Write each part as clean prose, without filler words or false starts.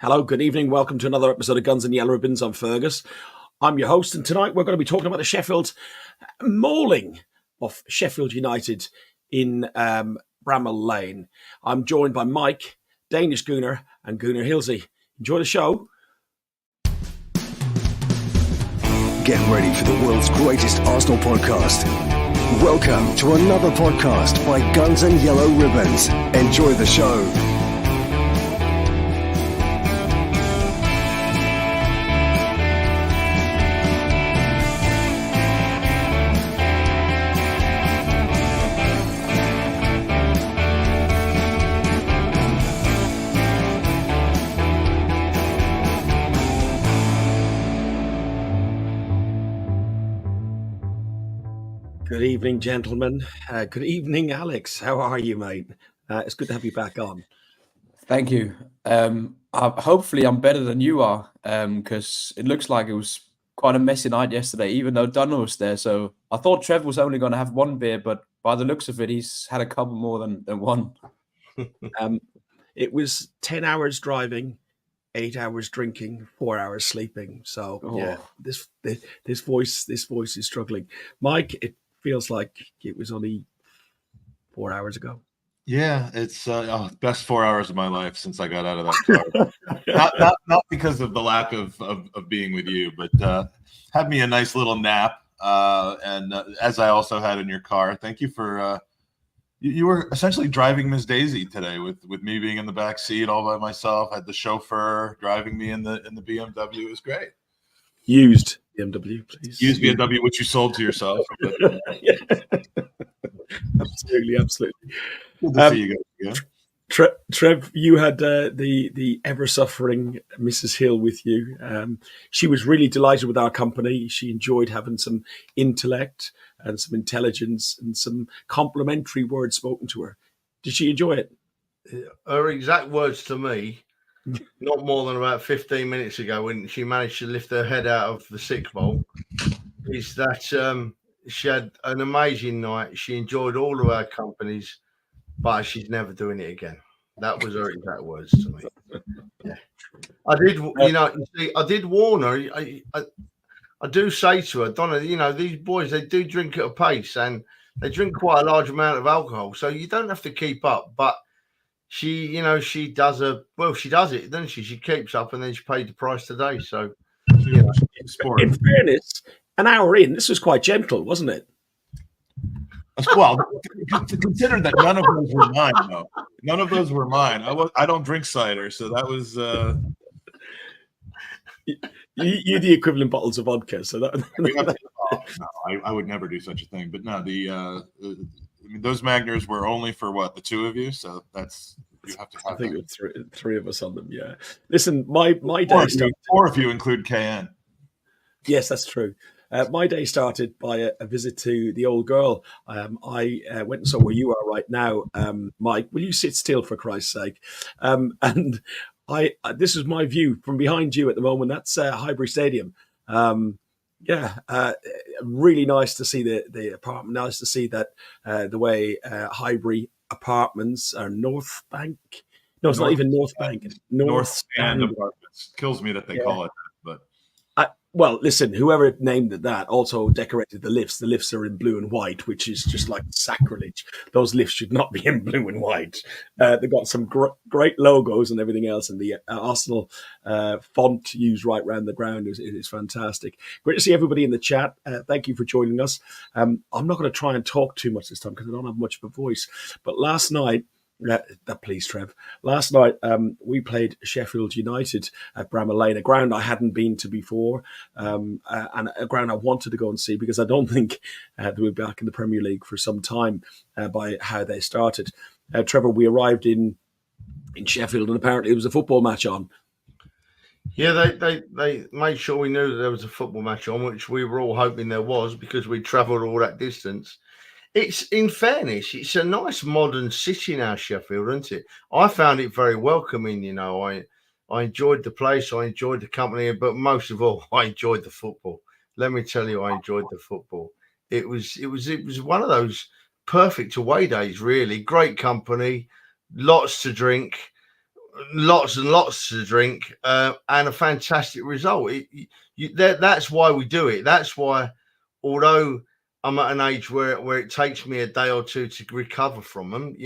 Hello, good evening. Welcome to another episode of Guns and Yellow Ribbons. I'm Fergus. I'm your host, and tonight we're going to be talking about the Sheffield mauling of Sheffield United in Brammal Lane. I'm joined by Mike, Danish Gooner, and Gooner Hilsey. Enjoy the show. Get ready for the world's greatest Arsenal podcast. Welcome to another podcast by Guns and Yellow Ribbons. Enjoy the show. Good evening, gentlemen. Good evening, Alex. How are you, mate? It's good to have you back on. Thank you. Hopefully I'm better than you are, because it looks like it was quite a messy night yesterday, even though Dunn was there. So I thought Trev was only going to have one beer, but by the looks of it, he's had a couple more than one. It was 10 hours driving, 8 hours drinking, 4 hours sleeping. So yeah, this voice is struggling. Mike, it feels like it was only 4 hours ago. Yeah, it's best 4 hours of my life since I got out of that car. not because of the lack of being with you, but had me a nice little nap. And as I also had in your car, thank you for you were essentially driving Miss Daisy today with me being in the back seat all by myself. Had the chauffeur driving me in the BMW. It was great. Used BMW, please. Used BMW, which you sold to yourself. Absolutely. Good to see you guys again. Trev, you had the ever-suffering Mrs. Hill with you. She was really delighted with our company. She enjoyed having some intellect and some intelligence and some complimentary words spoken to her. Did she enjoy it? Her exact words to me, not more than about 15 minutes ago, when she managed to lift her head out of the sick bowl, is that she had an amazing night. She enjoyed all of our companies, but she's never doing it again. That was her exact words to me. Yeah, I did. I did warn her. I do say to her, Donna, these boys, they do drink at a pace, and they drink quite a large amount of alcohol, so you don't have to keep up. But she does it, doesn't she? She keeps up, and then she paid the price today. So, in fairness, an hour in, this was quite gentle, wasn't it? Well, consider that none of those were mine, though. None of those were mine. I don't drink cider, so that was. You're the equivalent bottles of vodka, so that. No, I would never do such a thing. But no, those Magners were only for the two of you. So that's you have to have. I think there three of us on them. Yeah. Listen, my day started. Or if you include KN. Yes, that's true. My day started by a visit to the old girl. I went and saw where you are right now, Mike. Will you sit still for Christ's sake? And this is my view from behind you at the moment. That's Highbury Stadium. Really nice to see the apartment. Nice to see that the way Highbury Apartments are North Bank. No, it's not even North Bank. It's North Stand Apartments. Kills me that they call it that, but. Well, listen, whoever named it that also decorated the lifts. The lifts are in blue and white, which is just like sacrilege. Those lifts should not be in blue and white. They've got some great logos and everything else, and the Arsenal font used right around the ground is fantastic. Great to see everybody in the chat. Thank you for joining us. I'm not going to try and talk too much this time because I don't have much of a voice. But last night, please, Trev. Last night, we played Sheffield United at Brammal Lane, a ground I hadn't been to before, and a ground I wanted to go and see because I don't think they were back in the Premier League for some time by how they started. Trevor, we arrived in Sheffield, and apparently there was a football match on. Yeah, they made sure we knew that there was a football match on, which we were all hoping there was because we travelled all that distance. It's, in fairness, it's a nice modern city now, Sheffield, isn't it? I found it very welcoming. I enjoyed the place, I enjoyed the company, but most of all, I enjoyed the football. Let me tell you, I enjoyed the football. It was one of those perfect away days, really. Great company, lots to drink. lots and lots to drink, and a fantastic result. That's why we do it. That's why, although I'm at an age where it takes me a day or two to recover from them,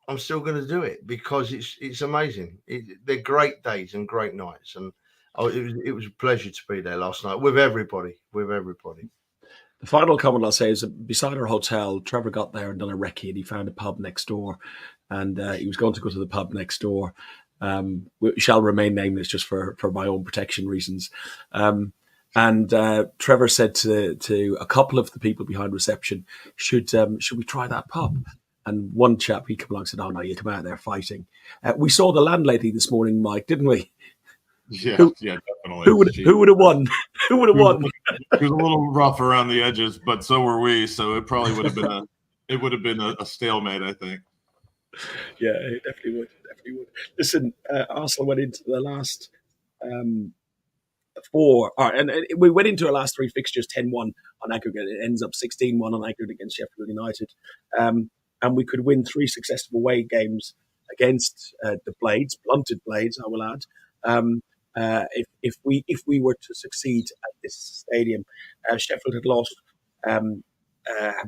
I'm still going to do it because it's amazing. They're great days and great nights, and it was a pleasure to be there last night with everybody. The final comment I'll say is that beside our hotel, Trevor got there and done a recce, and he found a pub next door, and he was going to go to the pub next door. We shall remain nameless just for my own protection reasons. And Trevor said to a couple of the people behind reception, should we try that pub? And one chap, he came along and said, "Oh no, you come out there fighting." We saw the landlady this morning, Mike, didn't we? Yeah, definitely. Who would have won? Who would have won? She was a little rough around the edges, but so were we. So it probably would have been a stalemate, I think. Yeah, it definitely would. Listen, Arsenal went into the last four, and we went into our last three fixtures 10-1 on aggregate. It ends up 16-1 on aggregate against Sheffield United, and we could win three successive away games against the blunted Blades, I will add. If we were to succeed at this stadium, Sheffield have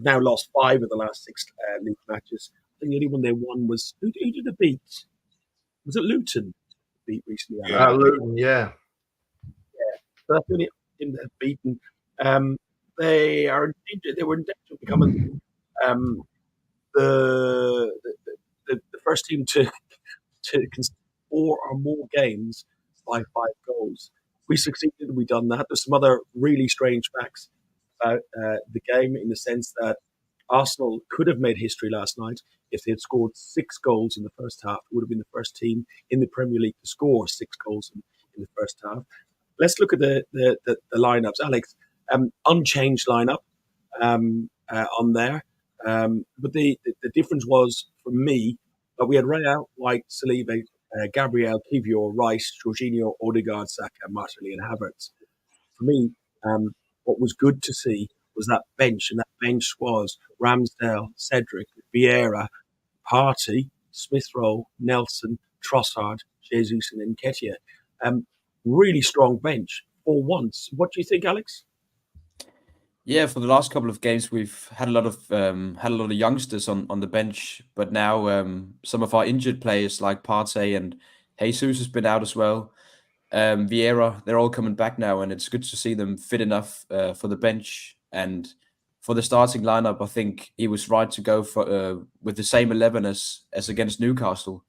now lost 5 of the last 6 league matches. I think the only one they won was who did they beat? Was it Luton? Beat recently. Luton, yeah. So that's the only team that have beaten. They were in danger of becoming the first team to concede 4 or more games by 5 goals. We succeeded. We done that. There's some other really strange facts about the game, in the sense that Arsenal could have made history last night if they had scored 6 goals in the first half. It would have been the first team in the Premier League to score 6 goals in the first half. Let's look at the lineups, Alex. Unchanged lineup on there, but the difference was, for me, that we had Raya, White, Saliba, Gabriel, Kivior, Rice, Jorginho, Odegaard, Saka, Martinelli, and Havertz. For me, what was good to see was that bench, and that bench was Ramsdale, Cedric, Vieira, Partey, Smith Rowe, Nelson, Trossard, Jesus, and Nketiah. Really strong bench for once. What do you think, Alex? Yeah, for the last couple of games, we've had a lot of youngsters on the bench, but now some of our injured players like Partey and Jesus has been out as well. Vieira, they're all coming back now, and it's good to see them fit enough for the bench. And for the starting lineup, I think he was right to go for with the same 11 as against Newcastle,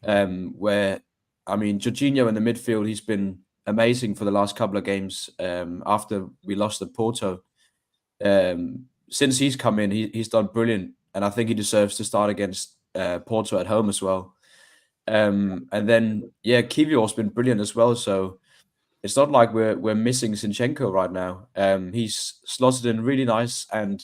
where, I mean, Jorginho in the midfield, he's been amazing for the last couple of games after we lost at Porto. Since he's come in, he's done brilliant, and I think he deserves to start against Porto at home as well. And then, yeah, Kivior's been brilliant as well. So it's not like we're missing Zinchenko right now. He's slotted in really nice, and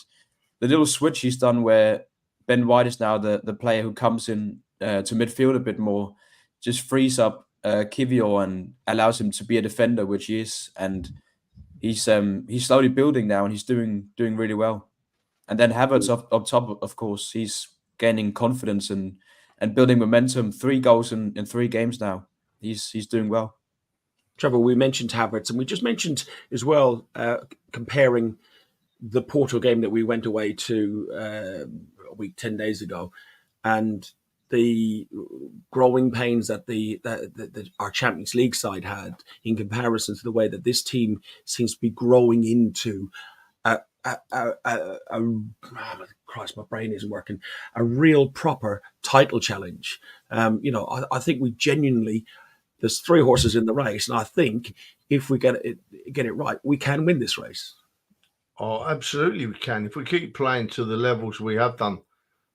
the little switch he's done where Ben White is now the player who comes in to midfield a bit more, just frees up Kivior and allows him to be a defender, which he is, and he's slowly building now, and he's doing really well. And then Havertz up top, of course, he's gaining confidence and building momentum. 3 goals in 3 games now. He's doing well. Trevor, we mentioned Havertz, and we just mentioned as well, comparing the Porto game that we went away to a week, 10 days ago, and the growing pains that our Champions League side had in comparison to the way that this team seems to be growing into Christ, my brain isn't working. A real proper title challenge. I think we genuinely, there's 3 horses in the race, and I think if we get it right, we can win this race. Oh, absolutely, we can. If we keep playing to the levels we have done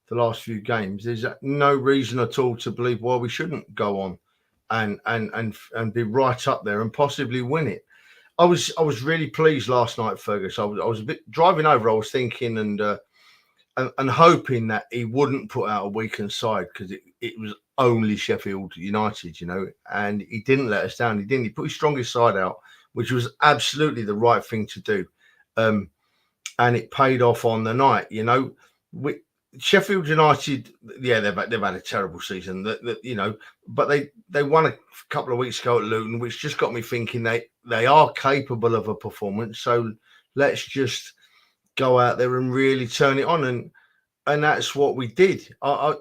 the last few games, there's no reason at all to believe why we shouldn't go on and be right up there and possibly win it. I was really pleased last night, Fergus. I was a bit driving over. I was thinking and hoping that he wouldn't put out a weakened side, because it was only Sheffield United, and he didn't let us down. He didn't. He put his strongest side out, which was absolutely the right thing to do, and it paid off on the night. Sheffield United, yeah, they've had a terrible season. But they won a couple of weeks ago at Luton, which just got me thinking they are capable of a performance. So let's just go out there and really turn it on, and that's what we did. I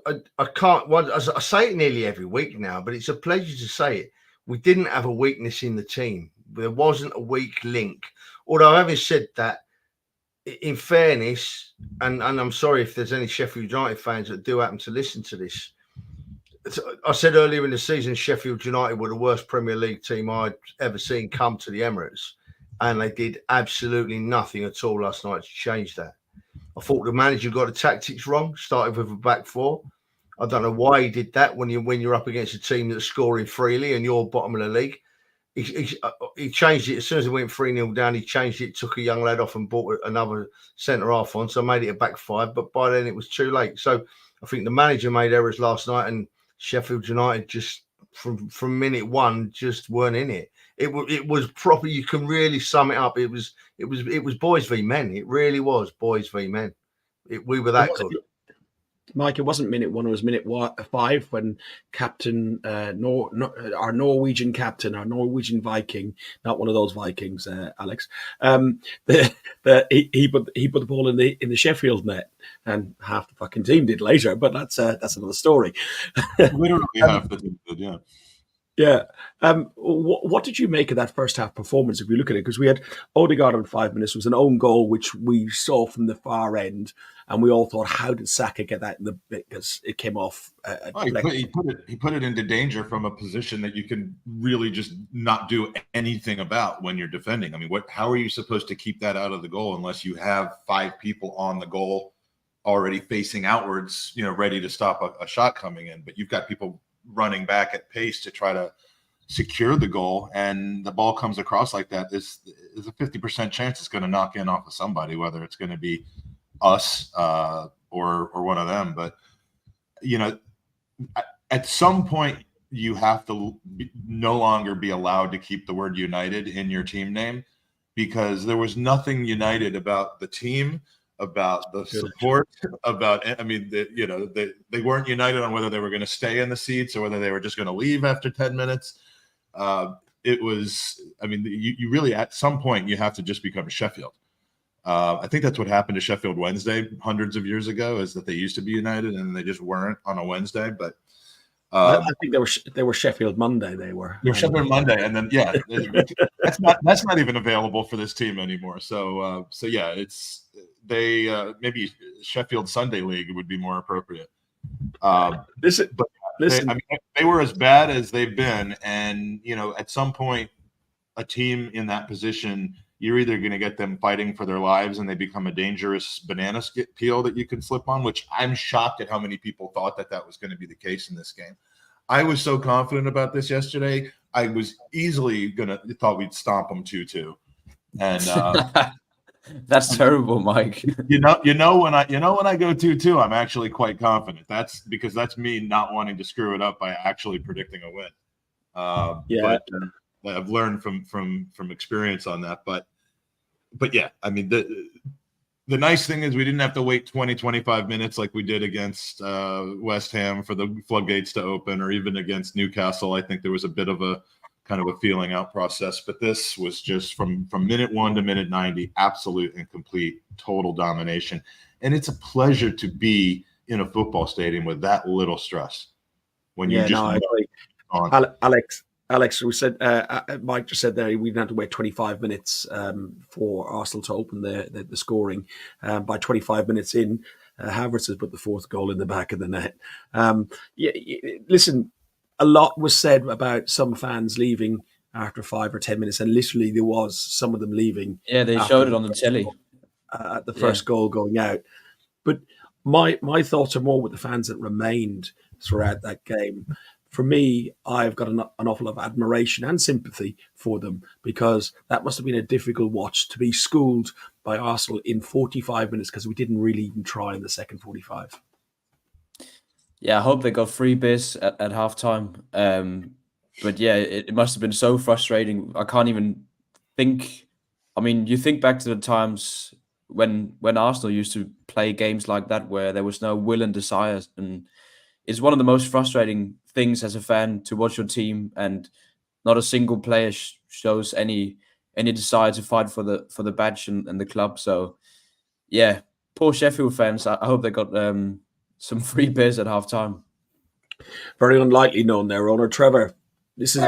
can't. Well, I say it nearly every week now, but it's a pleasure to say it. We didn't have a weakness in the team. There wasn't a weak link. Although having said that, in fairness, and I'm sorry if there's any Sheffield United fans that do happen to listen to this, I said earlier in the season Sheffield United were the worst Premier League team I'd ever seen come to the Emirates, and they did absolutely nothing at all last night to change that. I thought the manager got the tactics wrong, started with a back four. I don't know why he did that when you're up against a team that's scoring freely and you're bottom of the league. He changed it as soon as it went 3-0 down. He changed it, took a young lad off and brought another centre half on, so made it a back five. But by then it was too late. So I think the manager made errors last night, and Sheffield United just from minute one just weren't in it. It was proper. You can really sum it up. It was boys v men. It really was boys v men. We were that good. Mike, it wasn't minute one, it was minute 5 when Captain, our Norwegian captain, our Norwegian Viking, not one of those Vikings, Alex, he put the ball in the Sheffield net, and half the fucking team did later, but that's another story. Literally half the team did, yeah. Yeah. What did you make of that first half performance, if we look at it? Because we had Odegaard on 5 minutes, was an own goal, which we saw from the far end, and we all thought, how did Saka get that in the bit? Because it came off. He put it into danger from a position that you can really just not do anything about when you're defending. I mean, how are you supposed to keep that out of the goal unless you have 5 people on the goal already facing outwards, ready to stop a shot coming in? But you've got people running back at pace to try to secure the goal, and the ball comes across like that. There's a 50% chance it's going to knock in off of somebody, whether it's going to be us or one of them. But at some point you have to no longer be allowed to keep the word United in your team name, because there was nothing United about the team, about the support, they weren't united on whether they were going to stay in the seats or whether they were just going to leave after 10 minutes. It was, you really, at some point, you have to just become Sheffield. I think that's what happened to Sheffield Wednesday hundreds of years ago, is that they used to be united and they just weren't on a Wednesday. But I think they were Sheffield Monday. They were Sheffield Monday, and then that's not even available for this team anymore. So yeah, it's maybe Sheffield Sunday League would be more appropriate. Listen. They were as bad as they've been, and at some point, a team in that position, you're either going to get them fighting for their lives and they become a dangerous banana peel that you can slip on, which I'm shocked at how many people thought that was going to be the case in this game. I was so confident about this yesterday. I was easily thought we'd stomp them 2-2. And that's terrible, Mike. When I go 2-2, I'm actually quite confident. That's because that's me not wanting to screw it up by actually predicting a win. But I've learned from experience on that. But yeah, the nice thing is we didn't have to wait 20-25 minutes like we did against West Ham for the floodgates to open, or even against Newcastle. I think there was a bit of a kind of a feeling out process, but this was just from minute 1 to minute 90, absolute and complete total domination. And it's a pleasure to be in a football stadium with that little stress. When you I agree. Alex, we said Mike just said there we didn't have to wait 25 minutes for Arsenal to open the scoring. By 25 minutes in, Havertz has put the 4th goal in the back of the net. Listen, a lot was said about some fans leaving after 5 or 10 minutes, and literally there was some of them leaving. Yeah, they showed it on the telly at the first goal going out. But my thoughts are more with the fans that remained throughout that game. For me, I've got an awful lot of admiration and sympathy for them, because that must have been a difficult watch to be schooled by Arsenal in 45 minutes, because we didn't really even try in the second 45. Yeah, I hope they got 3 beers at halftime. But yeah, it must have been so frustrating. I can't even think. You think back to the times when Arsenal used to play games like that where there was no will and desire, and it's one of the most frustrating things as a fan to watch your team and not a single player shows any desire to fight for the badge and the club. So yeah, poor Sheffield fans. I hope they got some free beers at half time. Very unlikely known their owner, Trevor. This is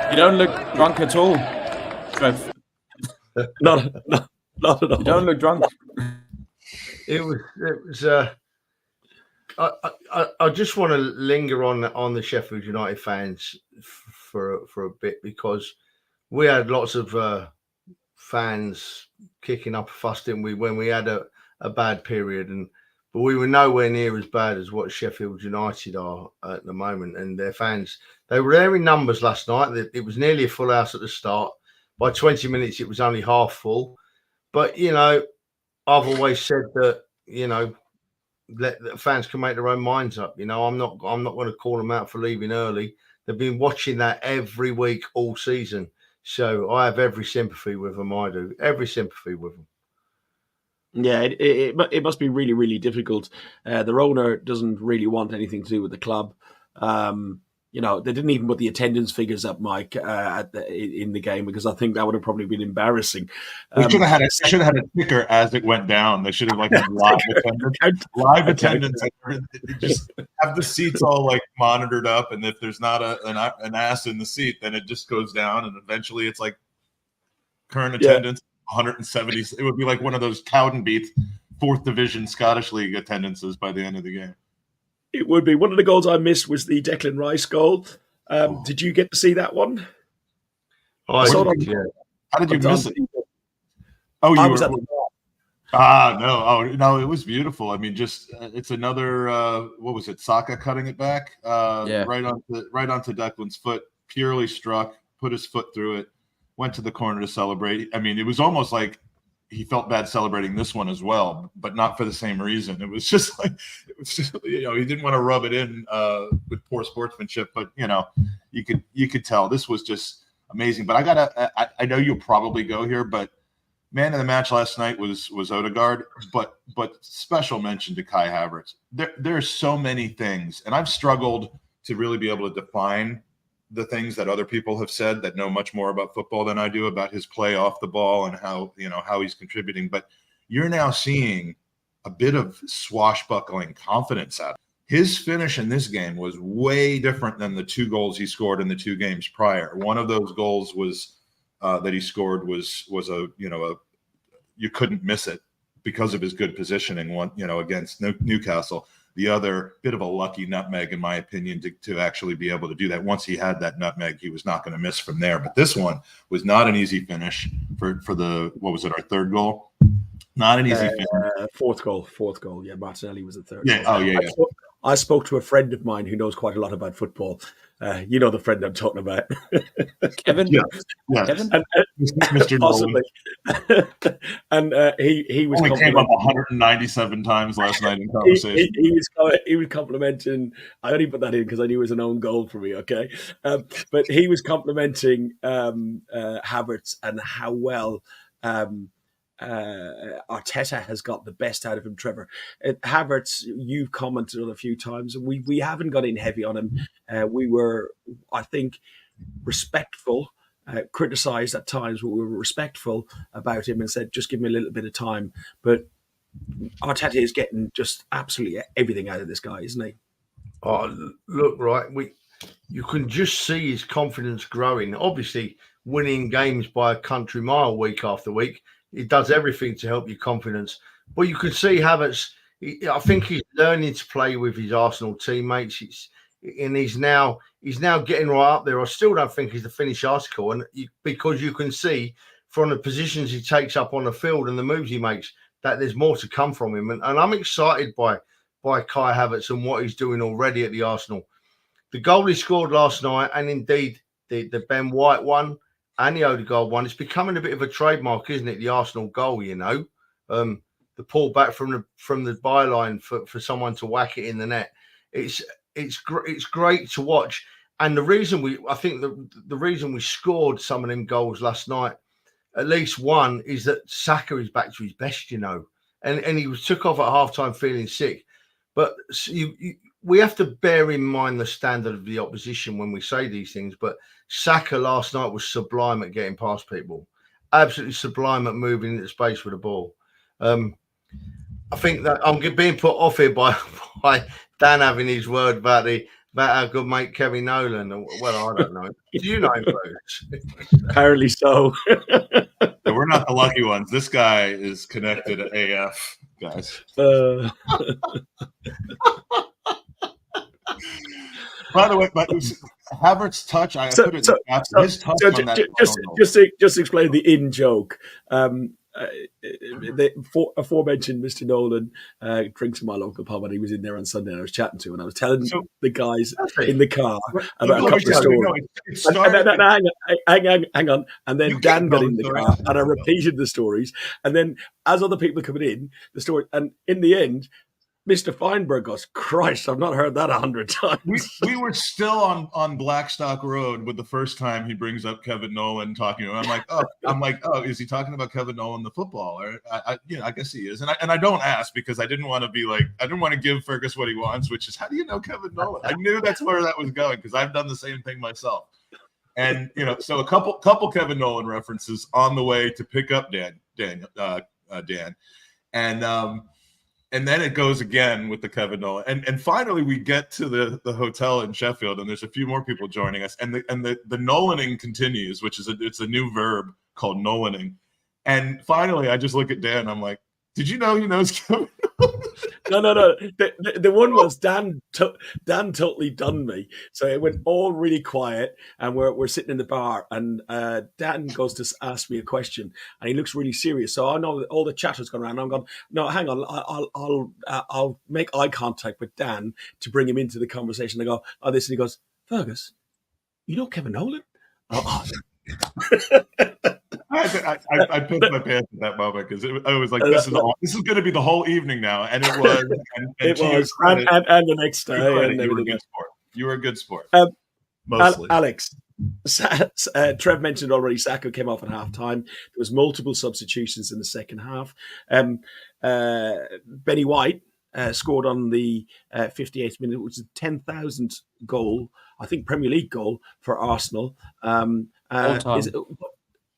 You don't look drunk at all, Trev. not at all. You don't look drunk. It was. I just want to linger on the Sheffield United fans for a bit, because we had lots of fans kicking up a fuss, didn't we, when we had a bad period, but we were nowhere near as bad as what Sheffield United are at the moment. And their fans, they were there in numbers last night. It was nearly a full house at the start. By 20 minutes, it was only half full. But, you know, I've always said that, you know, let the fans can make their own minds up. You know, I'm not going to call them out for leaving early. They've been watching that every week all season. So I have every sympathy with them. I do. Every sympathy with them. Yeah, it must be really, really difficult. Their owner doesn't really want anything to do with the club. You know, they didn't even put the attendance figures up, Mike, in the game, because I think that would have probably been embarrassing. They should have had a ticker as it went down. They should have had live attendance. Live attendance. Just have the seats all like monitored up, and if there's not an ass in the seat, then it just goes down, and eventually it's like current attendance 170. It would be like one of those Cowden beats, 4th Division Scottish League attendances by the end of the game. It would be. One of the goals I missed was the Declan Rice goal. Did you get to see that one? Oh, I saw it on, How did you miss it? Oh, you were. No, it was beautiful. I mean, just it's another what was it? Saka cutting it back, right onto Declan's foot, purely struck, put his foot through it, went to the corner to celebrate. I mean, it was almost like he felt bad celebrating this one as well, but not for the same reason. It was just you know, he didn't want to rub it in with poor sportsmanship, but you know, you could tell this was just amazing. But I know you'll probably go here, but man of the match last night was Odegaard, but special mention to Kai Havertz. There's so many things, and I've struggled to really be able to define the things that other people have said that know much more about football than I do about his play off the ball and how he's contributing. But you're now seeing a bit of swashbuckling confidence out of him. His finish in this game was way different than the 2 goals he scored in the 2 games prior. One of those goals was that he scored was you couldn't miss it because of his good positioning against Newcastle. The other, bit of a lucky nutmeg, in my opinion, to actually be able to do that. Once he had that nutmeg, he was not going to miss from there. But this one was not an easy finish for the, what was it, our 3rd goal? Not an easy finish. 4th goal. Yeah, Martinelli was the 3rd. Yeah. goal. Oh, yeah. I spoke to a friend of mine who knows quite a lot about football. You know the friend I'm talking about, Kevin. Yeah. Kevin, and, Mr. possibly. And he was only came up 197 times last night in conversation. He was complimenting. I only put that in because I knew it was an own goal for me. Okay, but he was complimenting Havertz and how well Arteta has got the best out of him, Trevor. Havertz, you've commented on a few times. We haven't got in heavy on him. We were, I think, respectful, criticised at times, but we were respectful about him and said, just give me a little bit of time. But Arteta is getting just absolutely everything out of this guy, isn't he? Oh, look, right. You can just see his confidence growing. Obviously, winning games by a country mile week after week, it does everything to help your confidence. But you can see Havertz, I think he's learning to play with his Arsenal teammates. He's now getting right up there. I still don't think he's the finished article, because you can see from the positions he takes up on the field and the moves he makes that there's more to come from him. And I'm excited by Kai Havertz and what he's doing already at the Arsenal. The goal he scored last night, and indeed the Ben White one, and the Odegaard one, it's becoming a bit of a trademark, isn't it? The Arsenal goal, you know. the pull back from the byline for someone to whack it in the net. It's great to watch. And the reason I think the reason we scored some of them goals last night, at least one, is that Saka is back to his best, and he took off at halftime feeling sick. But we have to bear in mind the standard of the opposition when we say these things. But Saka last night was sublime at getting past people, absolutely sublime at moving into space with the ball. I think that I'm being put off here by Dan having his word about our good mate Kevin Nolan. Well, I don't know. Do you know him, Fergus? Apparently so. We're not the lucky ones. This guy is connected to AF, guys. By the way, Havertz's touch, put it his touch on that. Just explain the in joke. The aforementioned Mr. Nolan drinks in my local pub, and he was in there on Sunday, and I was chatting to him, and I was telling the guys in the car about a couple of stories. Hang on. And then Dan got in the car, and I repeated the stories. And then as other people are coming in, the story, and in the end, Mr. Feinberg goes, Christ, I've not heard that 100 times. We were still on Blackstock Road with the first time he brings up Kevin Nolan talking to him. I'm like, is he talking about Kevin Nolan, the footballer? I guess he is. And I don't ask because I didn't want to give Fergus what he wants, which is, how do you know Kevin Nolan? I knew that's where that was going because I've done the same thing myself. And, so a couple Kevin Nolan references on the way to pick up Dan. And then it goes again with the Kevin Nolan. And finally we get to the hotel in Sheffield, and there's a few more people joining us. And the Nolaning continues, which is it's a new verb called Nolaning. And finally I just look at Dan, I'm like, did you know he knows Kevin Nolan? No. The one was Dan totally done me. So it went all really quiet, and we're sitting in the bar, and Dan goes to ask me a question, and he looks really serious. So I know that all the chatter's gone around. I'm going, no, hang on, I'll make eye contact with Dan to bring him into the conversation. I go, oh, this, and he goes, Fergus, you know Kevin Nolan? I pissed my pants at that moment because I was like, "This is going to be the whole evening now," and it was. It was, and the next day, and you were a good sport. You were a good sport. Mostly, Alex. Trev mentioned already. Saka came off at half time. There was multiple substitutions in the second half. Benny White scored on the 58th minute, which is a 10,000th goal, I think Premier League goal for Arsenal.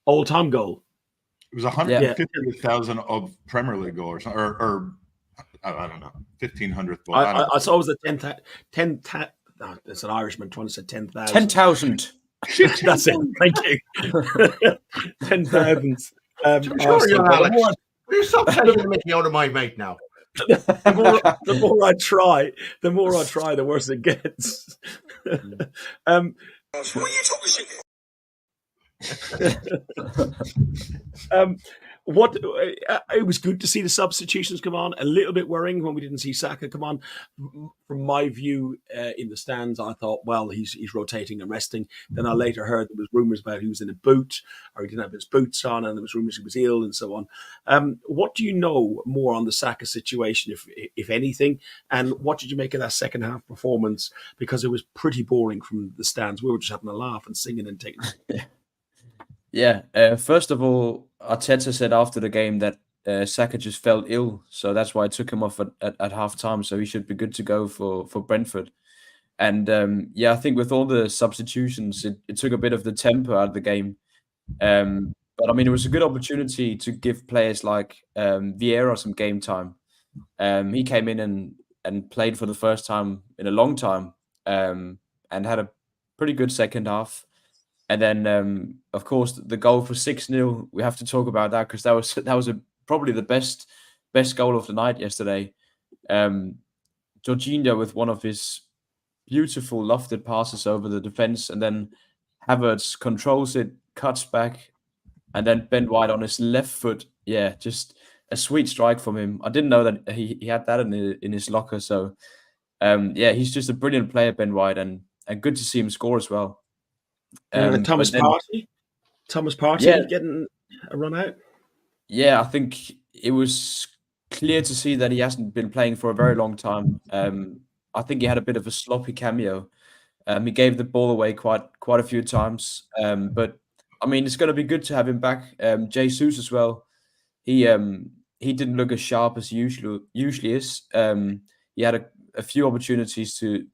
All-time goal. It was 150,000 of Premier League goal or something, or I don't know, 1,500th goal. I saw it was a 10. That's an Irishman trying to say 10,000. 10,000. That's it. Thank you. 10,000. Will you stop taking the mickey out of my mate now? The more I try, the worse it gets. What are you talking shit? It was good to see the substitutions come on. A little bit worrying when we didn't see Saka come on. From my view in the stands, I thought, well, he's rotating and resting. Then I later heard there was rumours about he was in a boot or he didn't have his boots on, and there was rumours he was ill and so on. What do you know more on the Saka situation, if anything? And what did you make of that second half performance? Because it was pretty boring from the stands. We were just having a laugh and singing and taking. Yeah. First of all, Arteta said after the game that Saka just felt ill, so that's why I took him off at half time. So he should be good to go for Brentford. And I think with all the substitutions, it took a bit of the tempo out of the game. But I mean, it was a good opportunity to give players like Vieira some game time. He came in and played for the first time in a long time, and had a pretty good second half. And then, of course, the goal for 6-0, we have to talk about that because that was probably the best goal of the night yesterday. Jorginho with one of his beautiful lofted passes over the defense, and then Havertz controls it, cuts back, and then Ben White on his left foot. Yeah, just a sweet strike from him. I didn't know that he had that in his locker. So, he's just a brilliant player, Ben White, and good to see him score as well. Thomas Partey getting a run out. Yeah, I think it was clear to see that he hasn't been playing for a very long time. I think he had a bit of a sloppy cameo. He gave the ball away quite a few times. But I mean, it's going to be good to have him back. Jesus as well. He didn't look as sharp as he usually is. He had a few opportunities to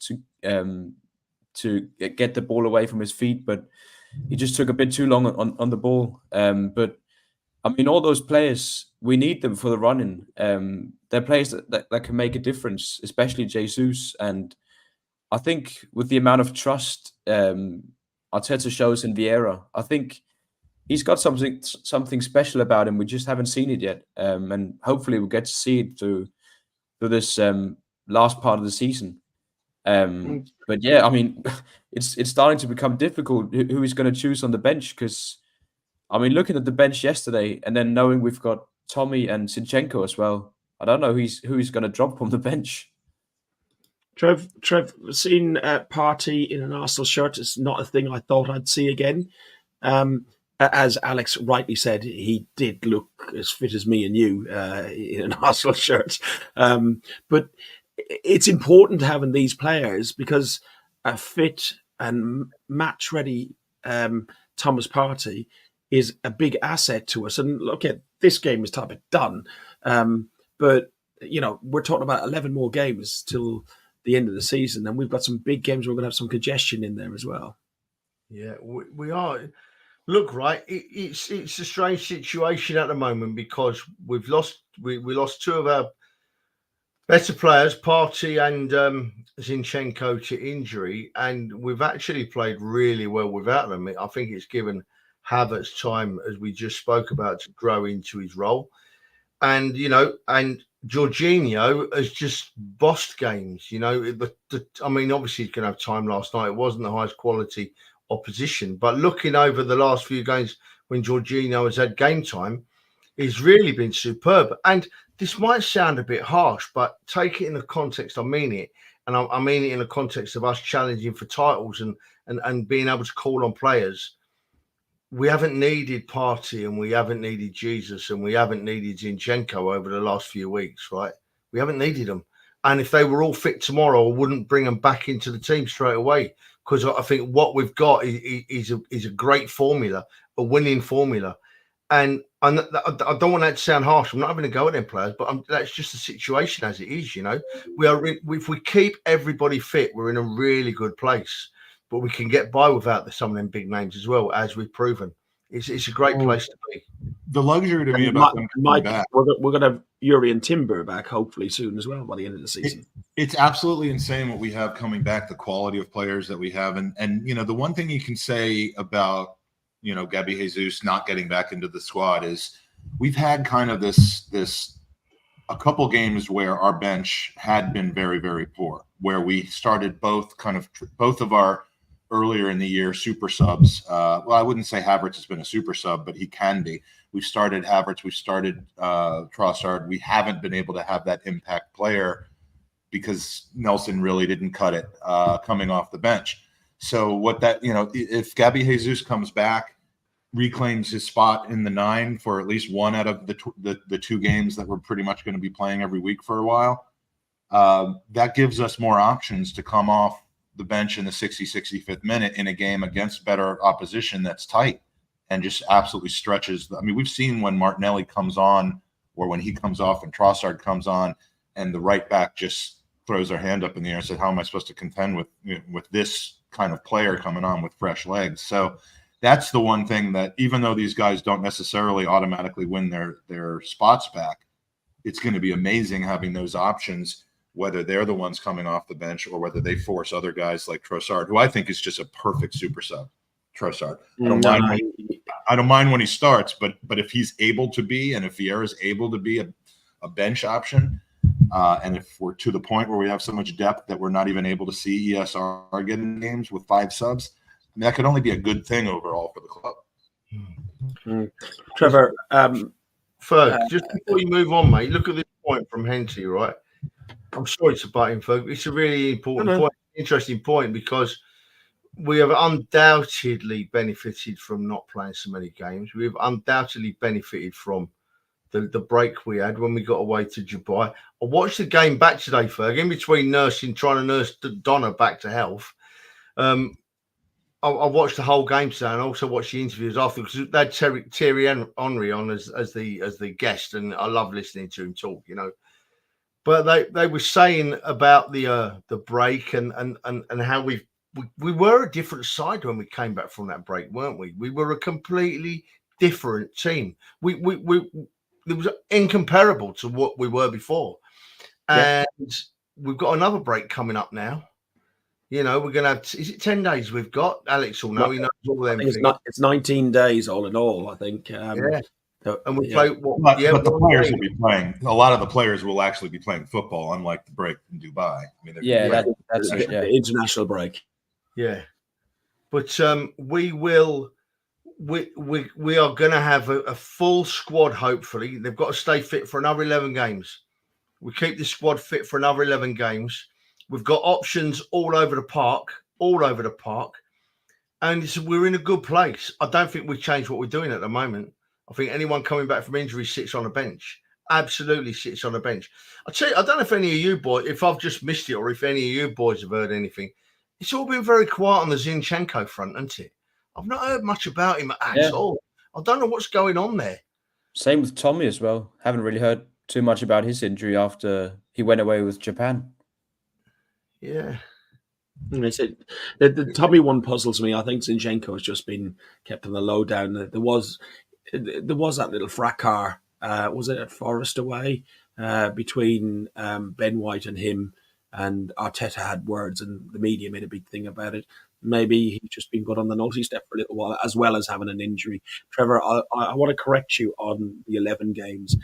get the ball away from his feet, but he just took a bit too long on the ball. But I mean, all those players, we need them for the running. They're players that can make a difference, especially Jesus. And I think with the amount of trust Arteta shows in Vieira, I think he's got something special about him. We just haven't seen it yet, and hopefully we'll get to see it through this last part of the season. But yeah, I mean, it's starting to become difficult who he's going to choose on the bench, because I mean, looking at the bench yesterday and then knowing we've got Tommy and Zinchenko as well, I don't know who he's going to drop from the bench. Trev, seeing Partey in an Arsenal shirt is not a thing I thought I'd see again. As Alex rightly said, he did look as fit as me and you in an Arsenal shirt. But it's important having these players, because a fit and match-ready Thomas Partey is a big asset to us. And look, at this game is type of done. But, you know, we're talking about 11 more games till the end of the season, and we've got some big games. We're going to have some congestion in there as well. Yeah, we are. Look, right, it's a strange situation at the moment, because we've lost we lost two of our better players, Partey and Zinchenko, to injury, and we've actually played really well without them. I think it's given Havertz time, as we just spoke about, to grow into his role. And, you know, and Jorginho has just bossed games, you know. I mean, obviously, he can have time last night. It wasn't the highest quality opposition. But looking over the last few games when Jorginho has had game time, he's really been superb. And this might sound a bit harsh, but take it in the context, I mean it. And I mean it in the context of us challenging for titles and being able to call on players. We haven't needed Partey, and we haven't needed Jesus, and we haven't needed Zinchenko over the last few weeks, right? We haven't needed them. And if they were all fit tomorrow, I wouldn't bring them back into the team straight away, because I think what we've got is a great formula, a winning formula. And I don't want that to sound harsh. I'm not having a go at them players, but that's just the situation as it is, you know. If we keep everybody fit, we're in a really good place. But we can get by without some of them big names as well, as we've proven. It's a great place to be. The luxury to me about them coming back. We're going to have Yuri and Timber back hopefully soon as well by the end of the season. It's absolutely insane what we have coming back, the quality of players that we have. And you know, the one thing you can say about, you know, Gabby Jesus not getting back into the squad is we've had kind of this a couple games where our bench had been very, very poor, where we started both of our earlier in the year super subs. Well, I wouldn't say Havertz has been a super sub, but he can be. We've started Havertz, we've started Trossard. We haven't been able to have that impact player because Nelson really didn't cut it coming off the bench. So what that, you know, if Gabby Jesus comes back, reclaims his spot in the 9 for at least one out of the 2 games that we're pretty much going to be playing every week for a while, that gives us more options to come off the bench in the 65th minute in a game against better opposition that's tight and just absolutely stretches. I mean, we've seen when Martinelli comes on or when he comes off and Trossard comes on and the right back just throws their hand up in the air and says, how am I supposed to contend with this kind of player coming on with fresh legs? So that's the one thing that, even though these guys don't necessarily automatically win their spots back, it's going to be amazing having those options, whether they're the ones coming off the bench or whether they force other guys like Trossard, who I think is just a perfect super sub. Trossard. I don't mind when he starts, but if he's able to be, and if Vieira's able to be a bench option, and if we're to the point where we have so much depth that we're not even able to see ESR get in games with 5 subs, I mean, that could only be a good thing overall for the club. Trevor, Ferg, just before you move on, mate, look at this point from Henty, right? I'm sorry to butt in, Ferg. It's a really important point, interesting point, because we have undoubtedly benefited from not playing so many games. We've undoubtedly benefited from the break we had when we got away to Dubai. I watched the game back today, Ferg, in between trying to nurse Donna back to health. I watched the whole game today, and also watched the interviews after, because they had Thierry Henry on as the guest, and I love listening to him talk, But they were saying about the break and how we were a different side when we came back from that break, weren't we? We were a completely different team. It was incomparable to what we were before, and we've got another break coming up now. We're going to have, is it 10 days we've got? Alex will know. He knows all them things. It's 19 days all in all, I think. And we But play. the players will be playing. A lot of the players will actually be playing football, unlike the break in Dubai. I mean, that's it. Yeah. The international break. Yeah, but we will. We are going to have a full squad. Hopefully, they've got to stay fit for another 11 games. We keep the squad fit for another 11 games. We've got options all over the park, and we're in a good place. I don't think we've changed what we're doing at the moment. I think anyone coming back from injury sits on a bench. Absolutely sits on a bench. I tell you, I don't know if any of you boys, if I've just missed it, or if any of you boys have heard anything. It's all been very quiet on the Zinchenko front, hasn't it? I've not heard much about him at all. I don't know what's going on there. Same with Tommy as well. Haven't really heard too much about his injury after he went away with Japan. Yeah. I said the Tommy one puzzles me. I think Zinchenko has just been kept on the lowdown. There was that little fracas. Was it at Forest away between Ben White and him, and Arteta had words, and the media made a big thing about it. Maybe he's just been put on the naughty step for a little while, as well as having an injury. Trevor, I want to correct you on the 11 games.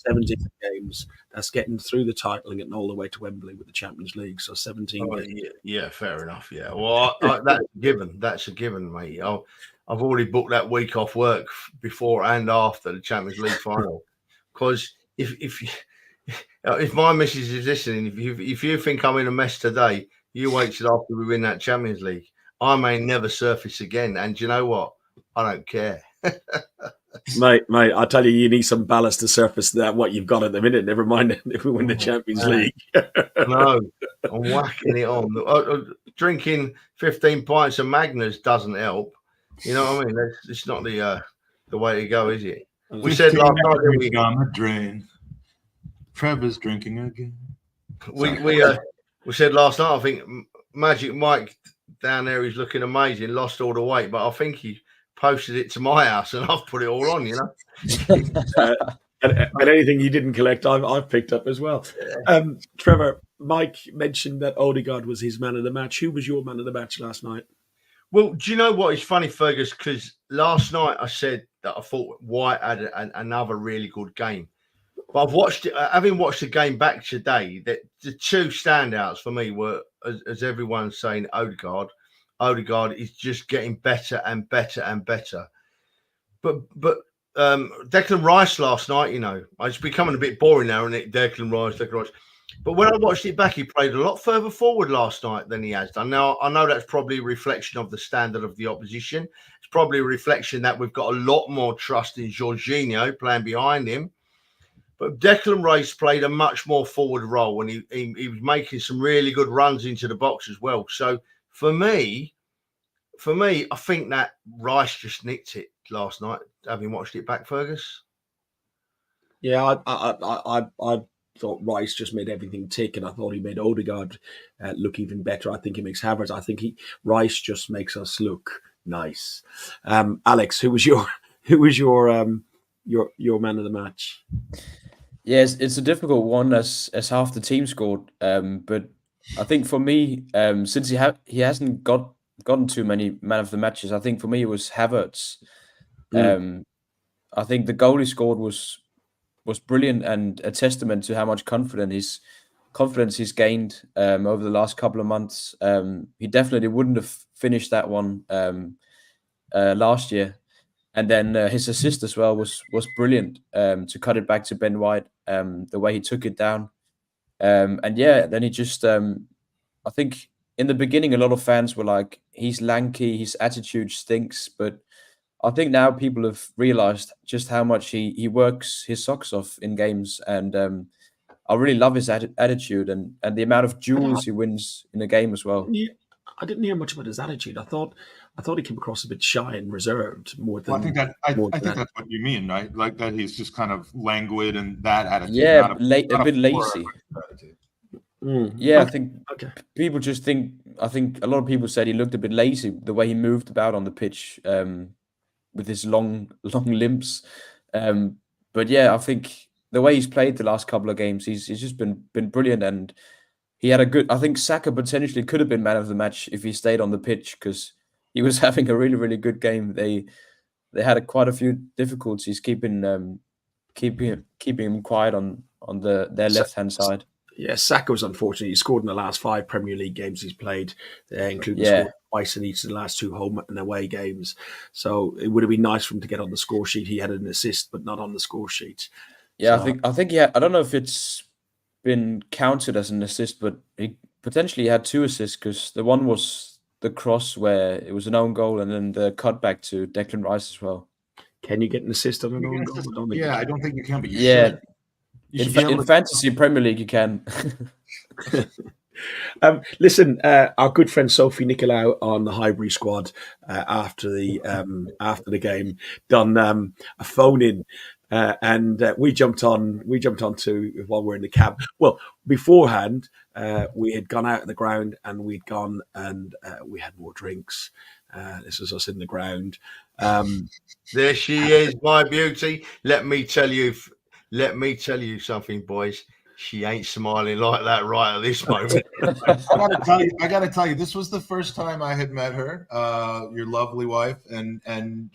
17 games. That's getting through the title and getting all the way to Wembley with the Champions League. So 17 games. Yeah, fair enough. Yeah. Well, that's a given. That's a given, mate. I've already booked that week off work before and after the Champions League final. Because if my missus is listening, if you think I'm in a mess today, you wait till after we win that Champions League. I may never surface again. And you know what? I don't care. Mate, I tell you, you need some ballast to surface that what you've got at the minute. Never mind if we win the Champions League. No, I'm whacking it on. Drinking 15 pints of Magners doesn't help. You know what I mean? It's not the way to go, is it? We said last night on the drain. Trevor's drinking again. We said last night. I think Magic Mike down there is looking amazing. Lost all the weight, but I think he posted it to my house and I've put it all on, and anything you didn't collect, I've picked up as well. Trevor, Mike mentioned that Odegaard was his man of the match. Who was your man of the match last night? Well, do you know what? It's funny, Fergus, because last night I said that I thought White had another really good game. But I've watched it, having watched the game back today, that the two standouts for me were, as everyone's saying, Odegaard. Odegaard is just getting better and better and better. But Declan Rice last night, it's becoming a bit boring now, isn't it? Declan Rice. But when I watched it back, he played a lot further forward last night than he has done. Now, I know that's probably a reflection of the standard of the opposition. It's probably a reflection that we've got a lot more trust in Jorginho playing behind him. But Declan Rice played a much more forward role, and he was making some really good runs into the box as well. So, For me, I think that Rice just nicked it last night. Having watched it back, Fergus. Yeah, I thought Rice just made everything tick, and I thought he made Odegaard look even better. I think he makes Havertz. I think Rice just makes us look nice. Alex, who was your man of the match? Yes, it's a difficult one as half the team scored. But I think for me, since he hasn't gotten too many man of the matches, I think for me it was Havertz. I think the goal he scored was brilliant and a testament to how much confidence he's gained over the last couple of months. He definitely wouldn't have finished that one last year. And then his assist as well was brilliant to cut it back to Ben White, the way he took it down. Then he just, I think in the beginning, a lot of fans were like, he's lanky, his attitude stinks. But I think now people have realised just how much he works his socks off in games, and I really love his attitude and the amount of duels he wins in a game as well. Yeah, I didn't hear much about his attitude. I thought he came across a bit shy and reserved more than. Well, I think that's what you mean, right? Like that he's just kind of languid and that attitude. Yeah, not a bit lazy. Yeah, I think people just think. I think a lot of people said he looked a bit lazy the way he moved about on the pitch with his long limbs. But yeah, I think the way he's played the last couple of games, he's just been brilliant, and he had a good. I think Saka potentially could have been man of the match if he stayed on the pitch because he was having a really, really good game. They had quite a few difficulties keeping him quiet on their left hand side. Yeah, Saka was unfortunate. He scored in the last 5 Premier League games he's played, including scoring twice in each of the last 2 home and away games. So it would have been nice for him to get on the score sheet. He had an assist, but not on the score sheet. Yeah, so, I think yeah. I don't know if it's been counted as an assist, but he potentially had 2 assists because the one was the cross where it was an own goal, and then the cutback to Declan Rice as well. Can you get an assist on an own goal? I don't think you can, but you should. In fantasy Premier League, you can. Listen, our good friend Sophie Nicolau on the Highbury squad after the game done a phone in, and we jumped on to while we're in the cab. Well, beforehand, we had gone out of the ground and we'd gone and we had more drinks. This was us in the ground. There she is, my beauty. Let me tell you something, boys. She ain't smiling like that right at this moment. I gotta tell you, this was the first time I had met her, your lovely wife, and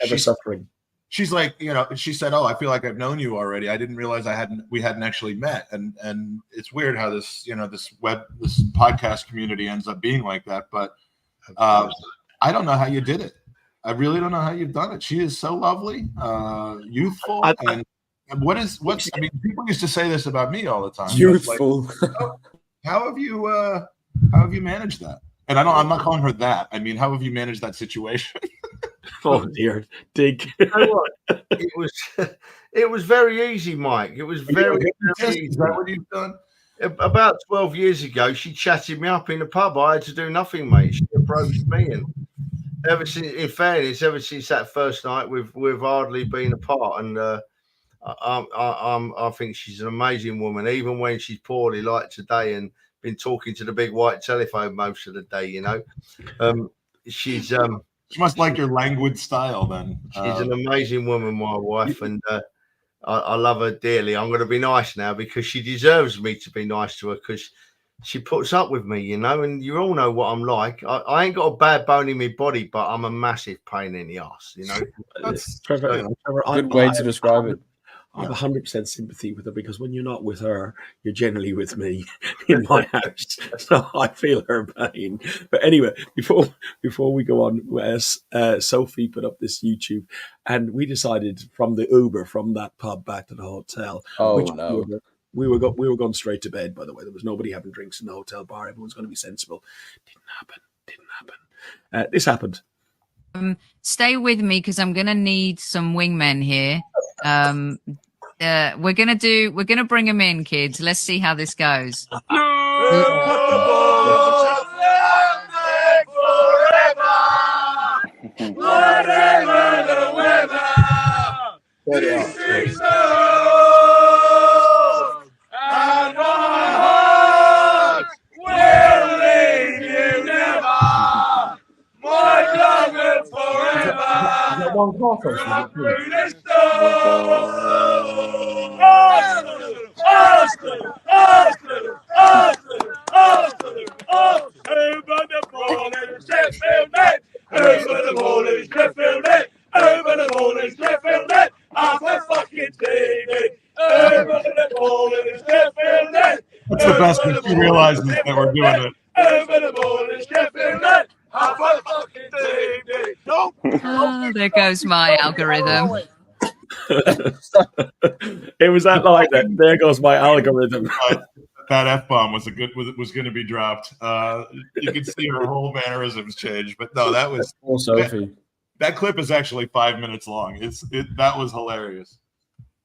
she's suffering. She's like, she said, "Oh, I feel like I've known you already. I didn't realize we hadn't actually met." And it's weird how this podcast community ends up being like that. But I don't know how you did it. I really don't know how you've done it. She is so lovely, youthful, and what's I mean, people used to say this about me all the time. Youthful. Like, how have you managed that? And I'm not calling her that. I mean, how have you managed that situation? Oh dear, dig. You know what? It was very easy, Mike. It was very easy. Is that what you've done? About 12 years ago, she chatted me up in the pub. I had to do nothing, mate. She approached me, and ever since that first night, we've hardly been apart. And I think she's an amazing woman, even when she's poorly, like today, and been talking to the big white telephone most of the day. She's she must like your languid style. Then she's an amazing woman, my wife, and I love her dearly. I'm going to be nice now because she deserves me to be nice to her because she puts up with me, and you all know what I'm like. I ain't got a bad bone in my body, but I'm a massive pain in the ass, That's Trevor, good way to describe it. I have 100% sympathy with her because when you're not with her, you're generally with me in my house. So I feel her pain. But anyway, before we go on, Sophie put up this YouTube, and we decided from the Uber from that pub back to the hotel. Oh no. We were going straight to bed, by the way. There was nobody having drinks in the hotel bar. Everyone's going to be sensible. Didn't happen. This happened. Stay with me because I'm going to need some wingmen here. We're gonna bring them in, kids. Let's see how this goes. That's the best when she realizes that we're doing it. Oh, there goes my algorithm. It was that like that. There goes my algorithm. That F-bomb was going to be dropped. You could see her whole mannerisms change, but no, that was Poor Sophie. That clip is actually 5 minutes long. That was hilarious.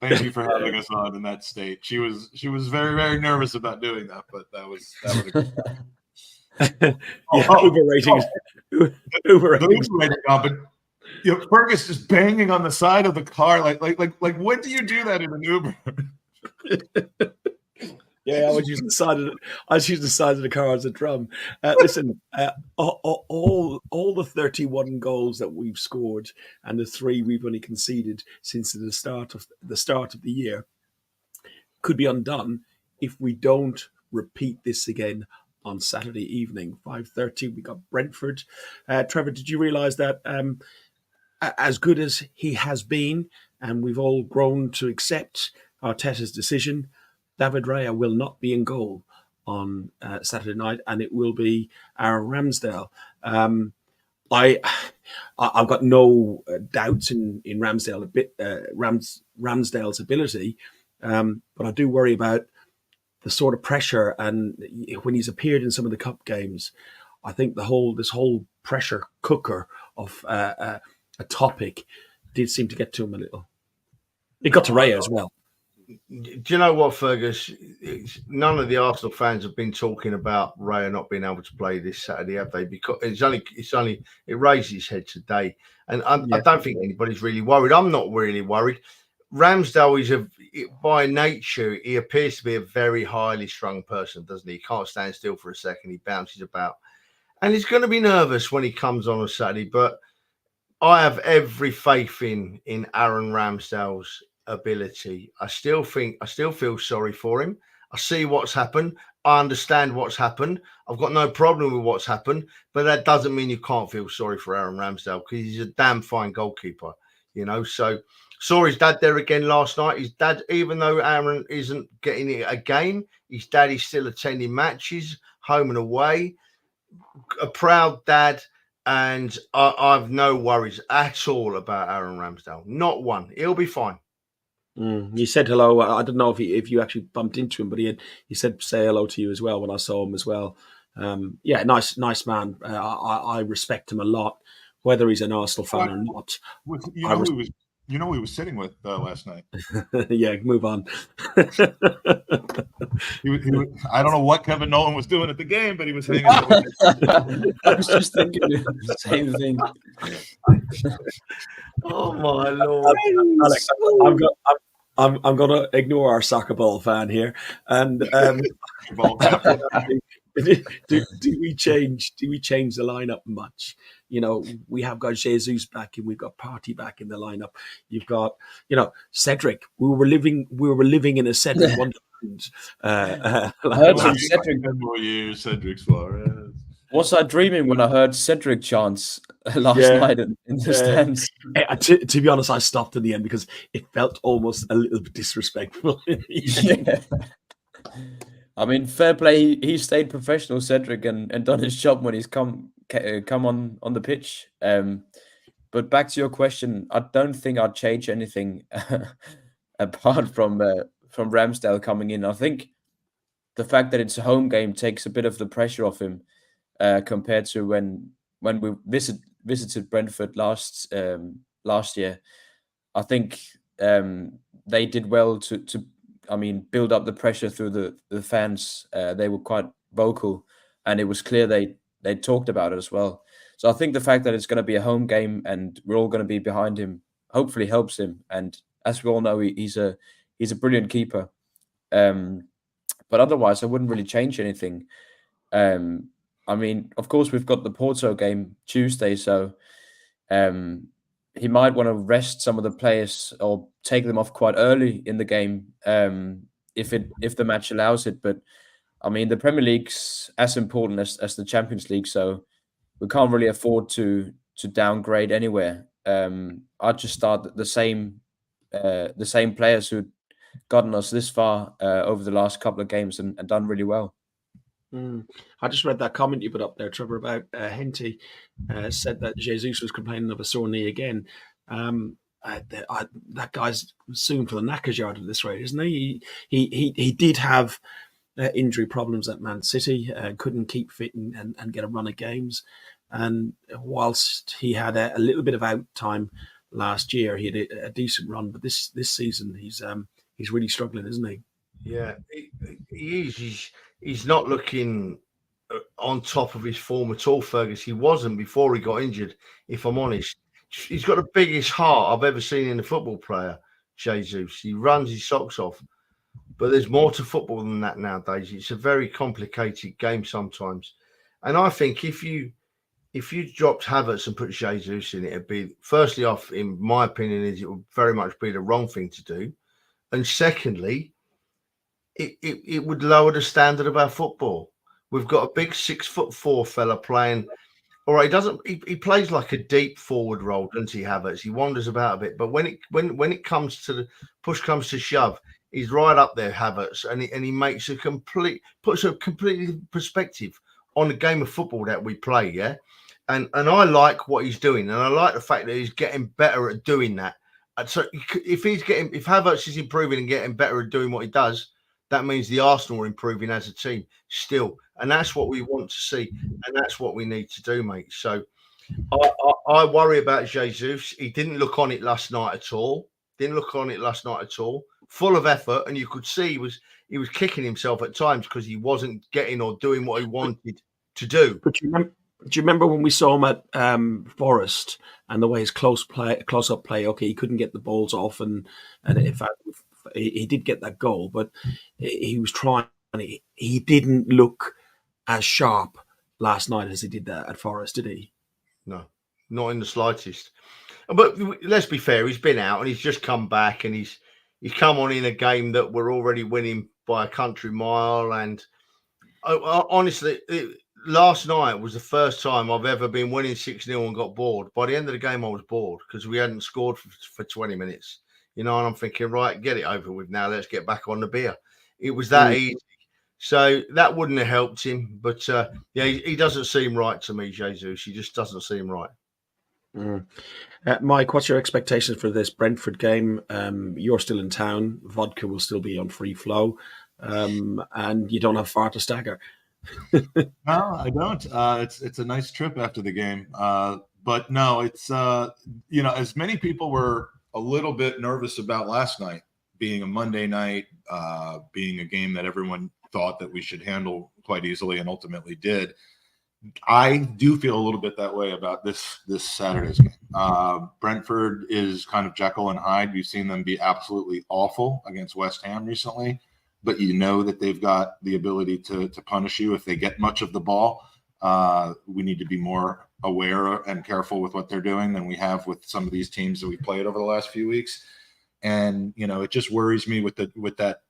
Thank you for having us on in that state. She was very, very nervous about doing that, but that was a good Uber ratings. Uber ratings. But Fergus just banging on the side of the car, like when do you do that in an Uber? Yeah, I was using the side of the car as a drum. Listen, all the 31 goals that we've scored and the 3 we've only conceded since the start of the year could be undone if we don't repeat this again on Saturday evening, 5:30. We got Brentford. Trevor, did you realise that as good as he has been, and we've all grown to accept Arteta's decision, David Raya will not be in goal on Saturday night, and it will be Aaron Ramsdale. I've got no doubts in Ramsdale's ability, but I do worry about the sort of pressure, and when he's appeared in some of the cup games, I think this whole pressure cooker of a topic did seem to get to him a little. It got to Raya as well. Do you know what, Fergus? None of the Arsenal fans have been talking about Raya not being able to play this Saturday, have they? Because it raised his head today, and I don't think anybody's really worried. I'm not really worried. Ramsdale by nature, he appears to be a very highly strung person, doesn't he? He can't stand still for a second. He bounces about, and he's going to be nervous when he comes on Saturday. But I have every faith in Aaron Ramsdale's ability. I still feel sorry for him. I see what's happened. I understand what's happened. I've got no problem with what's happened, but that doesn't mean you can't feel sorry for Aaron Ramsdale, because he's a damn fine goalkeeper, So saw his dad there again last night. His dad, even though Aaron isn't getting a game, his dad is still attending matches, home and away. A proud dad. And I've no worries at all about Aaron Ramsdale. Not one. He'll be fine. He said hello. I don't know if you actually bumped into him, but he said say hello to you as well when I saw him as well. Nice man. I respect him a lot, whether he's an Arsenal fan or not. You know who he was sitting with last night. Yeah, move on. I don't know what Kevin Nolan was doing at the game, but he was hanging out with him. I was just thinking the same thing. Oh my Lord, Alex, I'm going to ignore our soccer ball fan here, and do we change the lineup much? We have got Jesus back, and we've got Partey back in the lineup. You've got, Cedric. We were living in a Cedric wonderland. I heard some Cedric. 10 more years, Cedric Suarez. Was I dreaming when I heard Cedric chants last night in the stands? To be honest, I stopped in the end because it felt almost a little bit disrespectful. Yeah. I mean, fair play. He stayed professional, Cedric, and done his job when he's come on the pitch. But back to your question, I don't think I'd change anything apart from Ramsdale coming in. I think the fact that it's a home game takes a bit of the pressure off him compared to when we visited Brentford last year. I think they did well to build up the pressure through the fans. They were quite vocal, and it was clear they talked about it as well. So I think the fact that it's going to be a home game and we're all going to be behind him hopefully helps him. And as we all know, he's a brilliant keeper. But otherwise, I wouldn't really change anything. Of course, we've got the Porto game Tuesday, so he might want to rest some of the players or take them off quite early in the game if the match allows it. But the Premier League's as important as the Champions League, so we can't really afford to downgrade anywhere. I'd just start the same players who'd gotten us this far over the last couple of games and done really well. I just read that comment you put up there, Trevor, about Henty said that Jesus was complaining of a sore knee again. That guy's soon for the knackers yard at this rate, isn't he? He did have injury problems at Man City, couldn't keep fit and get a run of games. And whilst he had a little bit of out time last year, he had a decent run. But this season, he's really struggling, isn't he? Yeah, he is. He's not looking on top of his form at all, Fergus. He wasn't before he got injured, if I'm honest. He's got the biggest heart I've ever seen in a football player, Jesus. He runs his socks off. But there's more to football than that nowadays. It's a very complicated game sometimes. And I think if you dropped Havertz and put Jesus in, it'd be, firstly off, in my opinion, is it would very much be the wrong thing to do. And secondly, it would lower the standard of our football. We've got a big 6'4" fella playing. All right, he plays like a deep forward role, doesn't he, Havertz? He wanders about a bit, but when it comes to the push comes to shove, he's right up there, Havertz, and he makes puts a complete perspective on the game of football that we play, yeah. And I like what he's doing, and I like the fact that he's getting better at doing that. And so if Havertz is improving and getting better at doing what he does, that means the Arsenal are improving as a team still. And that's what we want to see. And that's what we need to do, mate. So I worry about Jesus. He didn't look on it last night at all. Full of effort. And you could see he was kicking himself at times because he wasn't getting or doing what he wanted to do. But do you remember when we saw him at Forest and the way his close-up play, okay, he couldn't get the balls off. And in fact, he did get that goal, but he was trying. He didn't look as sharp last night as he did that at Forest, did he? No, not in the slightest. But let's be fair, he's been out and he's just come back, and he's come on in a game that we're already winning by a country mile. And honestly, last night was the first time I've ever been winning 6-0 and got bored. By the end of the game, I was bored because we hadn't scored for 20 minutes. You know, and I'm thinking, right, get it over with now. Let's get back on the beer. It was that easy. So that wouldn't have helped him. But, yeah, he doesn't seem right to me, Jesus. He just doesn't seem right. Mike, what's your expectations for this Brentford game? You're still in town. Vodka will still be on free flow. And you don't have far to stagger. No, I don't. It's a nice trip after the game. But no, it's, as many people were a little bit nervous about last night being a Monday night, being a game that everyone thought that we should handle quite easily and ultimately did. I do feel a little bit that way about this Saturday's game. Brentford is kind of Jekyll and Hyde. You've seen them be absolutely awful against West Ham recently, but you know that they've got the ability to punish you if they get much of the ball. We need to be more aware and careful with what they're doing than we have with some of these teams that we played over the last few weeks. And, it just worries me with that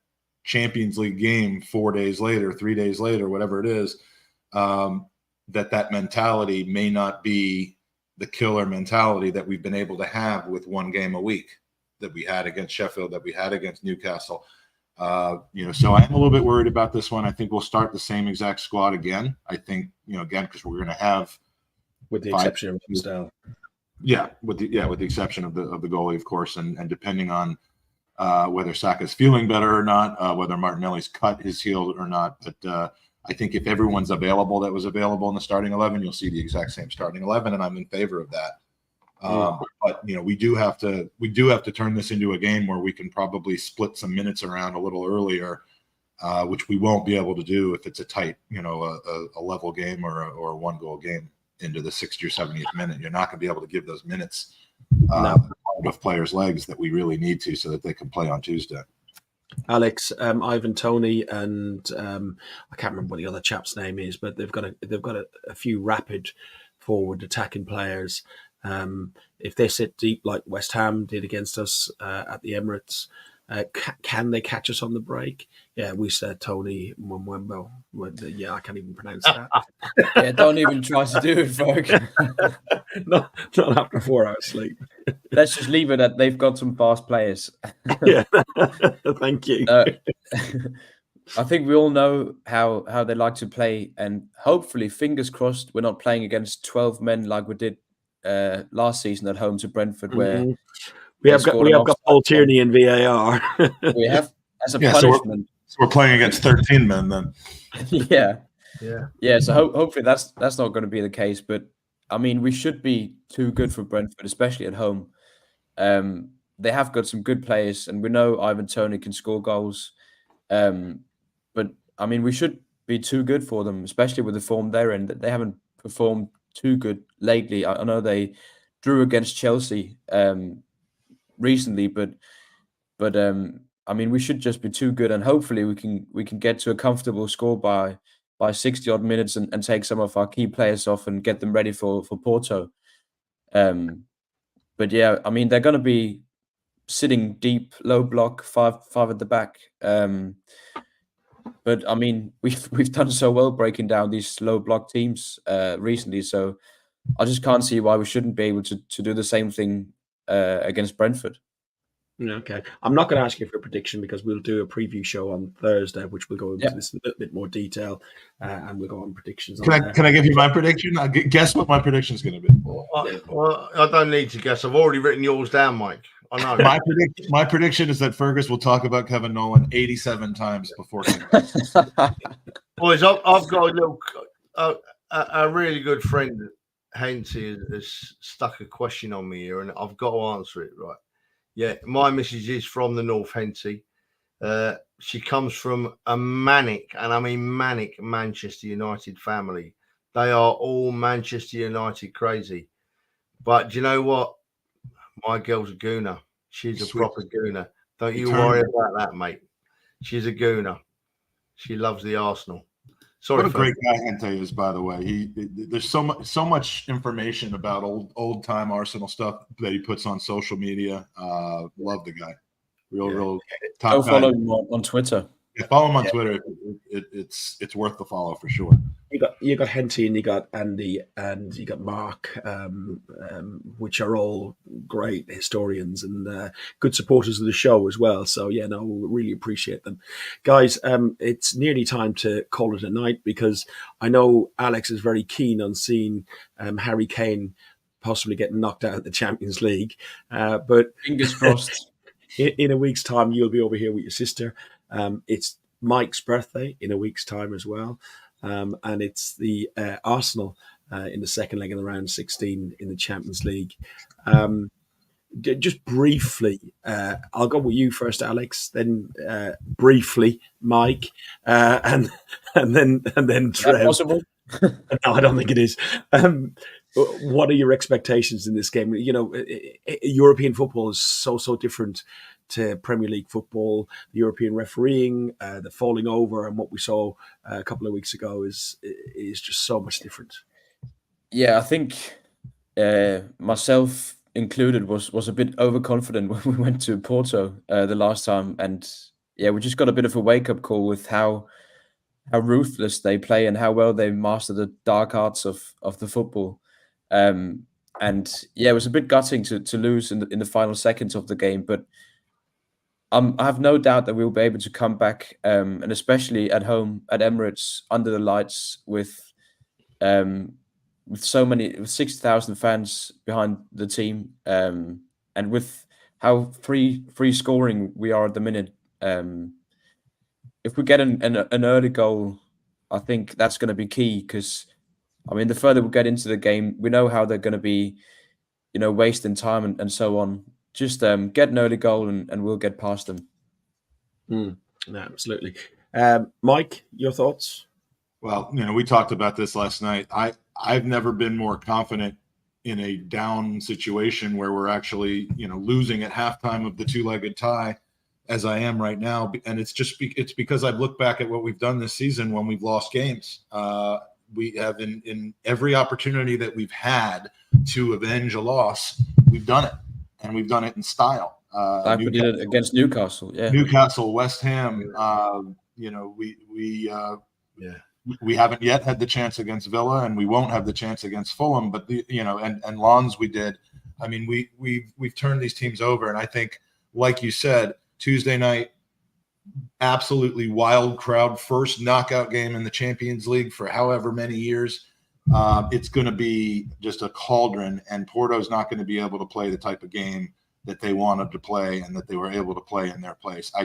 Champions League game 3 days later, whatever it is, that mentality may not be the killer mentality that we've been able to have with one game a week that we had against Sheffield, that we had against Newcastle. So I am a little bit worried about this one. I think we'll start the same exact squad again. I think, again, because we're going to have, with the exception of Ramsdale. Yeah, with the exception of the goalie, of course, and depending on whether Saka's feeling better or not, whether Martinelli's cut his heel or not. But I think if everyone's available that was available in the starting 11, you'll see the exact same starting 11, and I'm in favor of that. But we do have to turn this into a game where we can probably split some minutes around a little earlier, which we won't be able to do if it's a tight, a level game or a 1-goal game into the 60th or 70th minute. You're not going to be able to give those minutes of players' legs that we really need to, so that they can play on Tuesday. Alex, Ivan Toney, and I can't remember what the other chap's name is, but they've got a few rapid forward attacking players. If they sit deep like West Ham did against us at the Emirates, can they catch us on the break? Yeah, we said Tony Mwembo. Yeah, I can't even pronounce that. Yeah, don't even try to do it, Ferg. not after 4 hours sleep. Let's just leave it at they've got some fast players. Yeah, thank you. I think we all know how they like to play, and hopefully, fingers crossed, we're not playing against 12 men like we did last season at home to Brentford, where we have got Paul Tierney in VAR. We have as a punishment. So we're playing against 13 men then. Yeah. So hopefully that's not going to be the case. But I mean, we should be too good for Brentford, especially at home. They have got some good players, and we know Ivan Toney can score goals. But I mean, we should be too good for them, especially with the form they're in. They haven't performed too good lately. I know they drew against Chelsea recently, but I mean, we should just be too good, and hopefully we can get to a comfortable score by 60 odd minutes and take some of our key players off and get them ready for Porto. But yeah, I mean, they're going to be sitting deep, low block, five at the back. But I mean, we've done so well breaking down these low block teams recently, so I just can't see why we shouldn't be able to do the same thing against Brentford. Okay. I'm not going to ask you for a prediction because we'll do a preview show on Thursday, which will go into this in a little bit more detail, and we'll go on predictions. Can I give you my prediction? Guess what my prediction is going to be. Well, I don't need to guess. I've already written yours down, Mike. I know. My prediction is that Fergus will talk about Kevin Nolan 87 times before. Boys, I've got a really good friend, Henty, has stuck a question on me here, and I've got to answer it right. Yeah, my missus is from the North, Henty. She comes from a manic, and I mean manic, Manchester United family. They are all Manchester United crazy. But do you know what? My girl's a gooner. She's a proper gooner. Don't you worry about that, mate. She's a gooner. She loves the Arsenal. Sorry, what a great guy Henty is, by the way. There's so much information about old time Arsenal stuff that he puts on social media. Love the guy. Real top Go guy. follow him on Twitter. Yeah, follow him on Twitter. It's worth the follow for sure. You got Henty, and you got Andy, and you got Mark, which are all great historians and good supporters of the show as well. So we really appreciate them, guys. It's nearly time to call it a night because I know Alex is very keen on seeing Harry Kane possibly getting knocked out of the Champions League. But fingers crossed. In a week's time, you'll be over here with your sister. It's Mike's birthday in a week's time as well. And it's the Arsenal in the second leg of the round 16 in the Champions League. Just briefly, I'll go with you first, Alex. Then briefly, Mike, and then Trev. Is that possible? No, I don't think it is. What are your expectations in this game? You know, European football is so different to Premier League football. The European refereeing, the falling over, and what we saw a couple of weeks ago is just so much different. Yeah, I think myself included was a bit overconfident when we went to Porto the last time, and we just got a bit of a wake up call with how ruthless they play and how well they master the dark arts of the football. And it was a bit gutting to lose in the final seconds of the game, but I have no doubt that we'll be able to come back, and especially at home at Emirates under the lights with 60,000 fans behind the team, and with how free scoring we are at the minute. If we get an early goal, I think that's going to be key because, I mean, the further we get into the game, we know how they're going to be, wasting time and so on. Just get an early goal and we'll get past them. No, absolutely. Mike, your thoughts? Well, we talked about this last night. I've never been more confident in a down situation where we're actually, losing at halftime of the two-legged tie as I am right now. And it's because I've looked back at what we've done this season when we've lost games. We have in every opportunity that we've had to avenge a loss, we've done it. And we've done it in style. Like we did it against Newcastle, Newcastle, West Ham. We haven't yet had the chance against Villa, and we won't have the chance against Fulham. But and Lens we did. I mean, we've turned these teams over, and I think, like you said, Tuesday night, absolutely wild crowd, first knockout game in the Champions League for however many years. It's going to be just a cauldron, and Porto's not going to be able to play the type of game that they wanted to play and that they were able to play in their place. I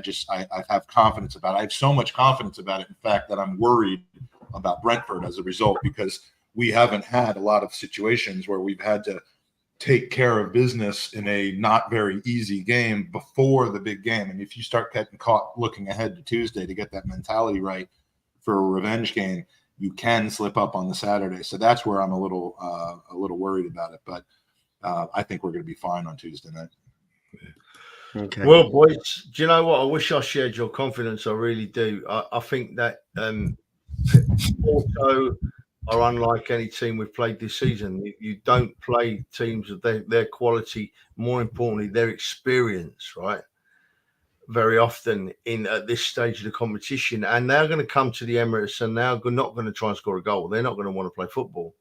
have confidence about it. I have so much confidence about it, in fact, that I'm worried about Brentford as a result, because we haven't had a lot of situations where we've had to take care of business in a not very easy game before the big game. And if you start getting caught looking ahead to Tuesday to get that mentality right for a revenge game, you can slip up on the Saturday. So that's where I'm a little worried about it. But I think we're going to be fine on Tuesday night. Okay. Well, boys, do you know what? I wish I shared your confidence. I really do. I think that Porto are unlike any team we've played this season. You don't play teams of their quality, more importantly, their experience, right? Very often at this stage of the competition, and they're going to come to the Emirates and they're not going to try and score a goal. They're not going to want to play football.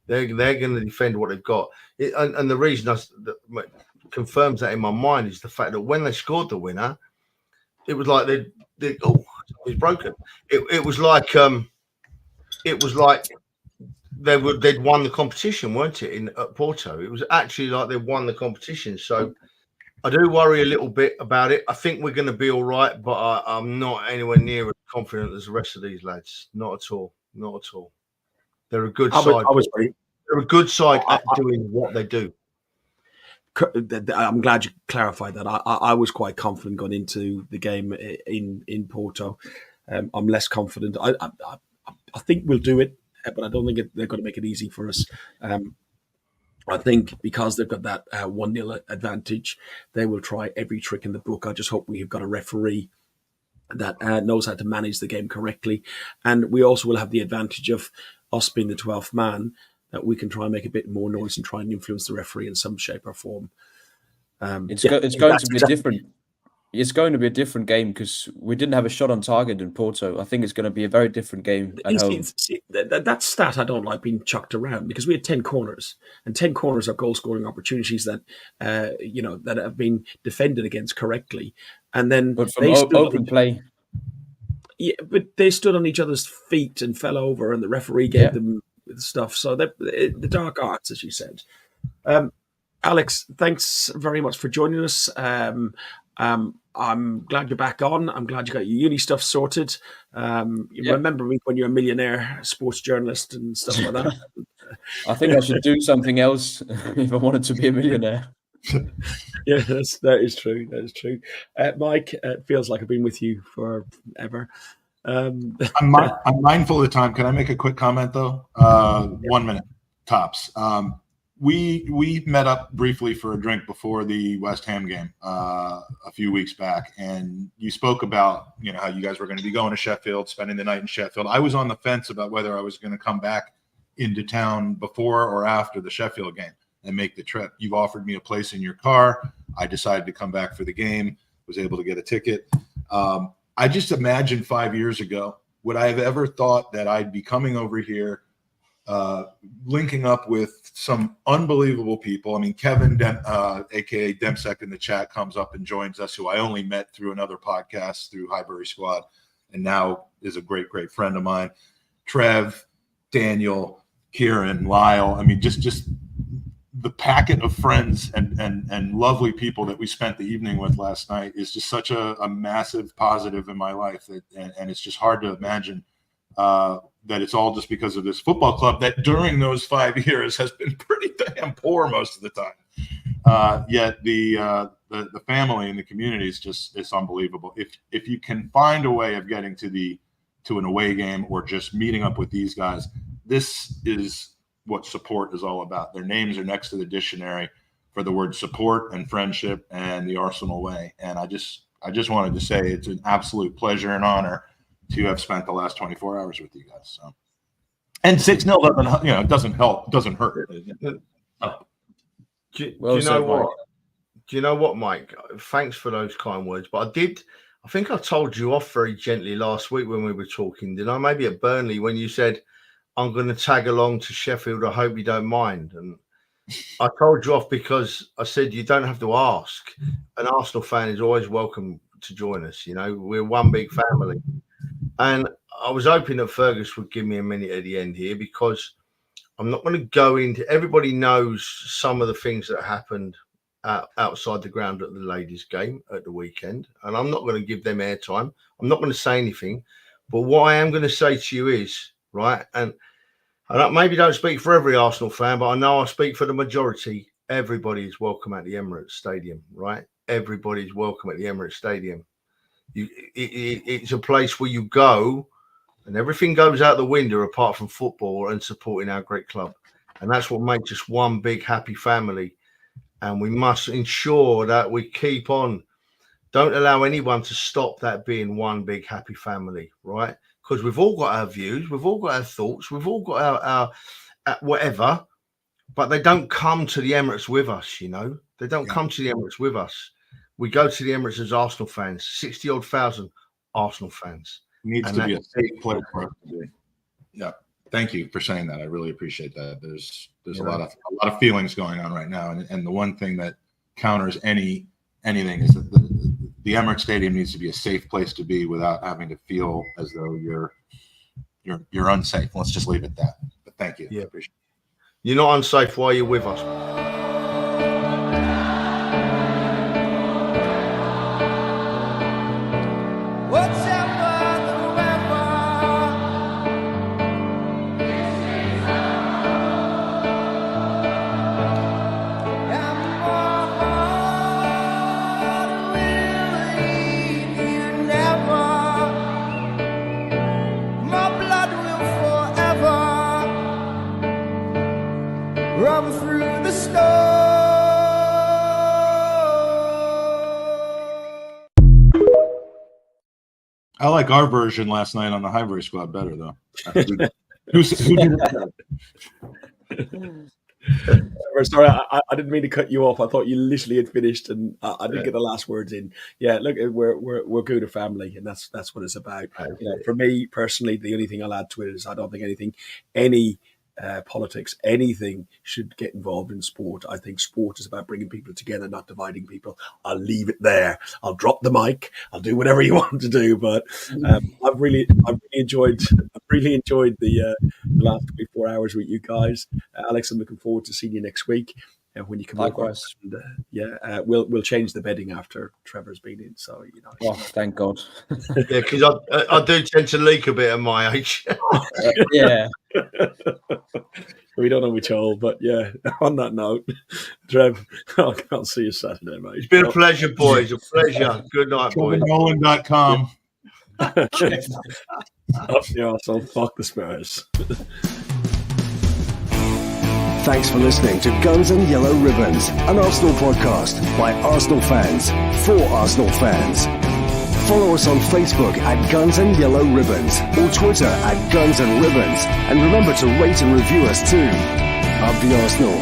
They're going to defend what they've got. And the reason that confirms that in my mind is the fact that when they scored the winner, it was like it's broken. It was like they'd won the competition, weren't it? At Porto, it was actually like they won the competition. So I do worry a little bit about it. I think we're going to be all right, but I'm not anywhere near as confident as the rest of these lads. Not at all. Not at all. They're a good side. They're a good side at doing what they do. I'm glad you clarified that. I was quite confident going into the game in Porto. I'm less confident. I think we'll do it, but I don't think they're going to make it easy for us. I think because they've got that 1-0 advantage, they will try every trick in the book. I just hope we've got a referee that knows how to manage the game correctly. And we also will have the advantage of us being the 12th man, that we can try and make a bit more noise and try and influence the referee in some shape or form. It's going to be different. It's going to be a different game because we didn't have a shot on target in Porto. I think it's going to be a very different game at home. That stat I don't like being chucked around, because we had 10 corners, and 10 corners are goal-scoring opportunities that that have been defended against correctly, and then but from open play. Yeah, but they stood on each other's feet and fell over, and the referee gave them stuff. So the dark arts, as you said. Alex, thanks very much for joining us. I'm glad you're back on. I'm glad you got your uni stuff sorted. Remember me when you're a millionaire sports journalist and stuff like that. I think I should do something else if I wanted to be a millionaire. Yeah, that is true. That is true. Mike, it feels like I've been with you forever. I'm mindful of the time. Can I make a quick comment though? 1 minute tops. We met up briefly for a drink before the West Ham game a few weeks back, and you spoke about how you guys were going to be going to Sheffield, spending the night in Sheffield. I was on the fence about whether I was going to come back into town before or after the Sheffield game and make the trip. You've offered me a place in your car. I decided to come back for the game, was able to get a ticket. I just imagined 5 years ago, would I have ever thought that I'd be coming over here, linking up with some unbelievable people. I mean, Kevin, aka Demsek in the chat, comes up and joins us, who I only met through another podcast through Highbury Squad, and now is a great, great friend of mine. Trev, Daniel, Kieran, Lyle. I mean, just the packet of friends and lovely people that we spent the evening with last night is just such a massive positive in my life, and it's just hard to imagine that it's all just because of this football club that during those 5 years has been pretty damn poor most of the time. Yet the family and the community is it's unbelievable. If you can find a way of getting to an away game or just meeting up with these guys, this is what support is all about. Their names are next to the dictionary for the word support and friendship and the Arsenal way. And I just wanted to say it's an absolute pleasure and honor to have spent the last 24 hours with you guys. So, and 6-0 doesn't help, doesn't hurt. Do you know what, Mike? Thanks for those kind words. But I think I told you off very gently last week when we were talking, did I? Maybe at Burnley, when you said, I'm going to tag along to Sheffield. I hope you don't mind. And I told you off because I said you don't have to ask. An Arsenal fan is always welcome to join us. We're one big family. And I was hoping that Fergus would give me a minute at the end here, because I'm not going to go into. Everybody knows some of the things that happened outside the ground at the ladies' game at the weekend, and I'm not going to give them airtime. I'm not going to say anything. But what I am going to say to you is, right, and maybe don't speak for every Arsenal fan, but I know I speak for the majority. Everybody is welcome at the Emirates Stadium, right? Everybody's welcome at the Emirates Stadium. It's a place where you go and everything goes out the window apart from football and supporting our great club. And that's what makes us one big happy family. And we must ensure that we keep on. Don't allow anyone to stop that being one big happy family, right? Because we've all got our views, we've all got our thoughts, we've all got our whatever, but they don't come to the Emirates with us, you know? They don't come to the Emirates with us. We go to the Emirates as Arsenal fans, 60-odd thousand Arsenal fans. Needs to be a safe place for us to be. Yeah. Thank you for saying that. I really appreciate that. There's a lot of feelings going on right now. And the one thing that counters anything is that the Emirates Stadium needs to be a safe place to be without having to feel as though you're unsafe. Let's just leave it at that. But thank you. Yeah. I appreciate it. You're not unsafe while you're with us. Run through the snow. I like our version last night on the Highbury Squad better, though. Who did it? Sorry, I didn't mean to cut you off. I thought you literally had finished, and I didn't get the last words in. Yeah, look, we're good a family, and that's what it's about. You know, for me personally, the only thing I'll add to it is I don't think any politics, anything should get involved in sport. I think sport is about bringing people together, not dividing people. I'll leave it there. I'll drop the mic. I'll do whatever you want to do. But I've really enjoyed the last 24 hours with you guys. Alex, I'm looking forward to seeing you next week. When you come Likewise. over, and, we'll change the bedding after Trevor's been in. So Oh, thank God. Yeah, because I do tend to leak a bit at my age. Yeah. We don't know which hole, but yeah. On that note, Trev, I'll see you Saturday, mate. It's been a pleasure, boys. A pleasure. Good night, boys. TrevorNolan.com. Up the Arsenal, fuck the Spurs. Thanks for listening to Guns and Yellow Ribbons, an Arsenal podcast by Arsenal fans for Arsenal fans. Follow us on Facebook at Guns and Yellow Ribbons or Twitter at Guns and Ribbons. And remember to rate and review us too. Up the Arsenal.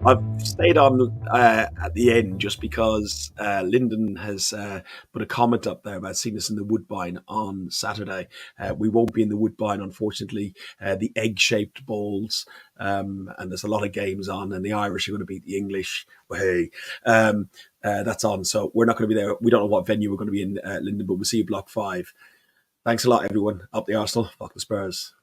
I've stayed on at the end just because Lyndon has put a comment up there about seeing us in the Woodbine on Saturday. We won't be in the Woodbine, unfortunately. The egg-shaped balls, and there's a lot of games on, and the Irish are going to beat the English. Well, hey, that's on, so we're not going to be there. We don't know what venue we're going to be in, Lyndon, but we'll see you Block 5. Thanks a lot, everyone. Up the Arsenal, fuck the Spurs.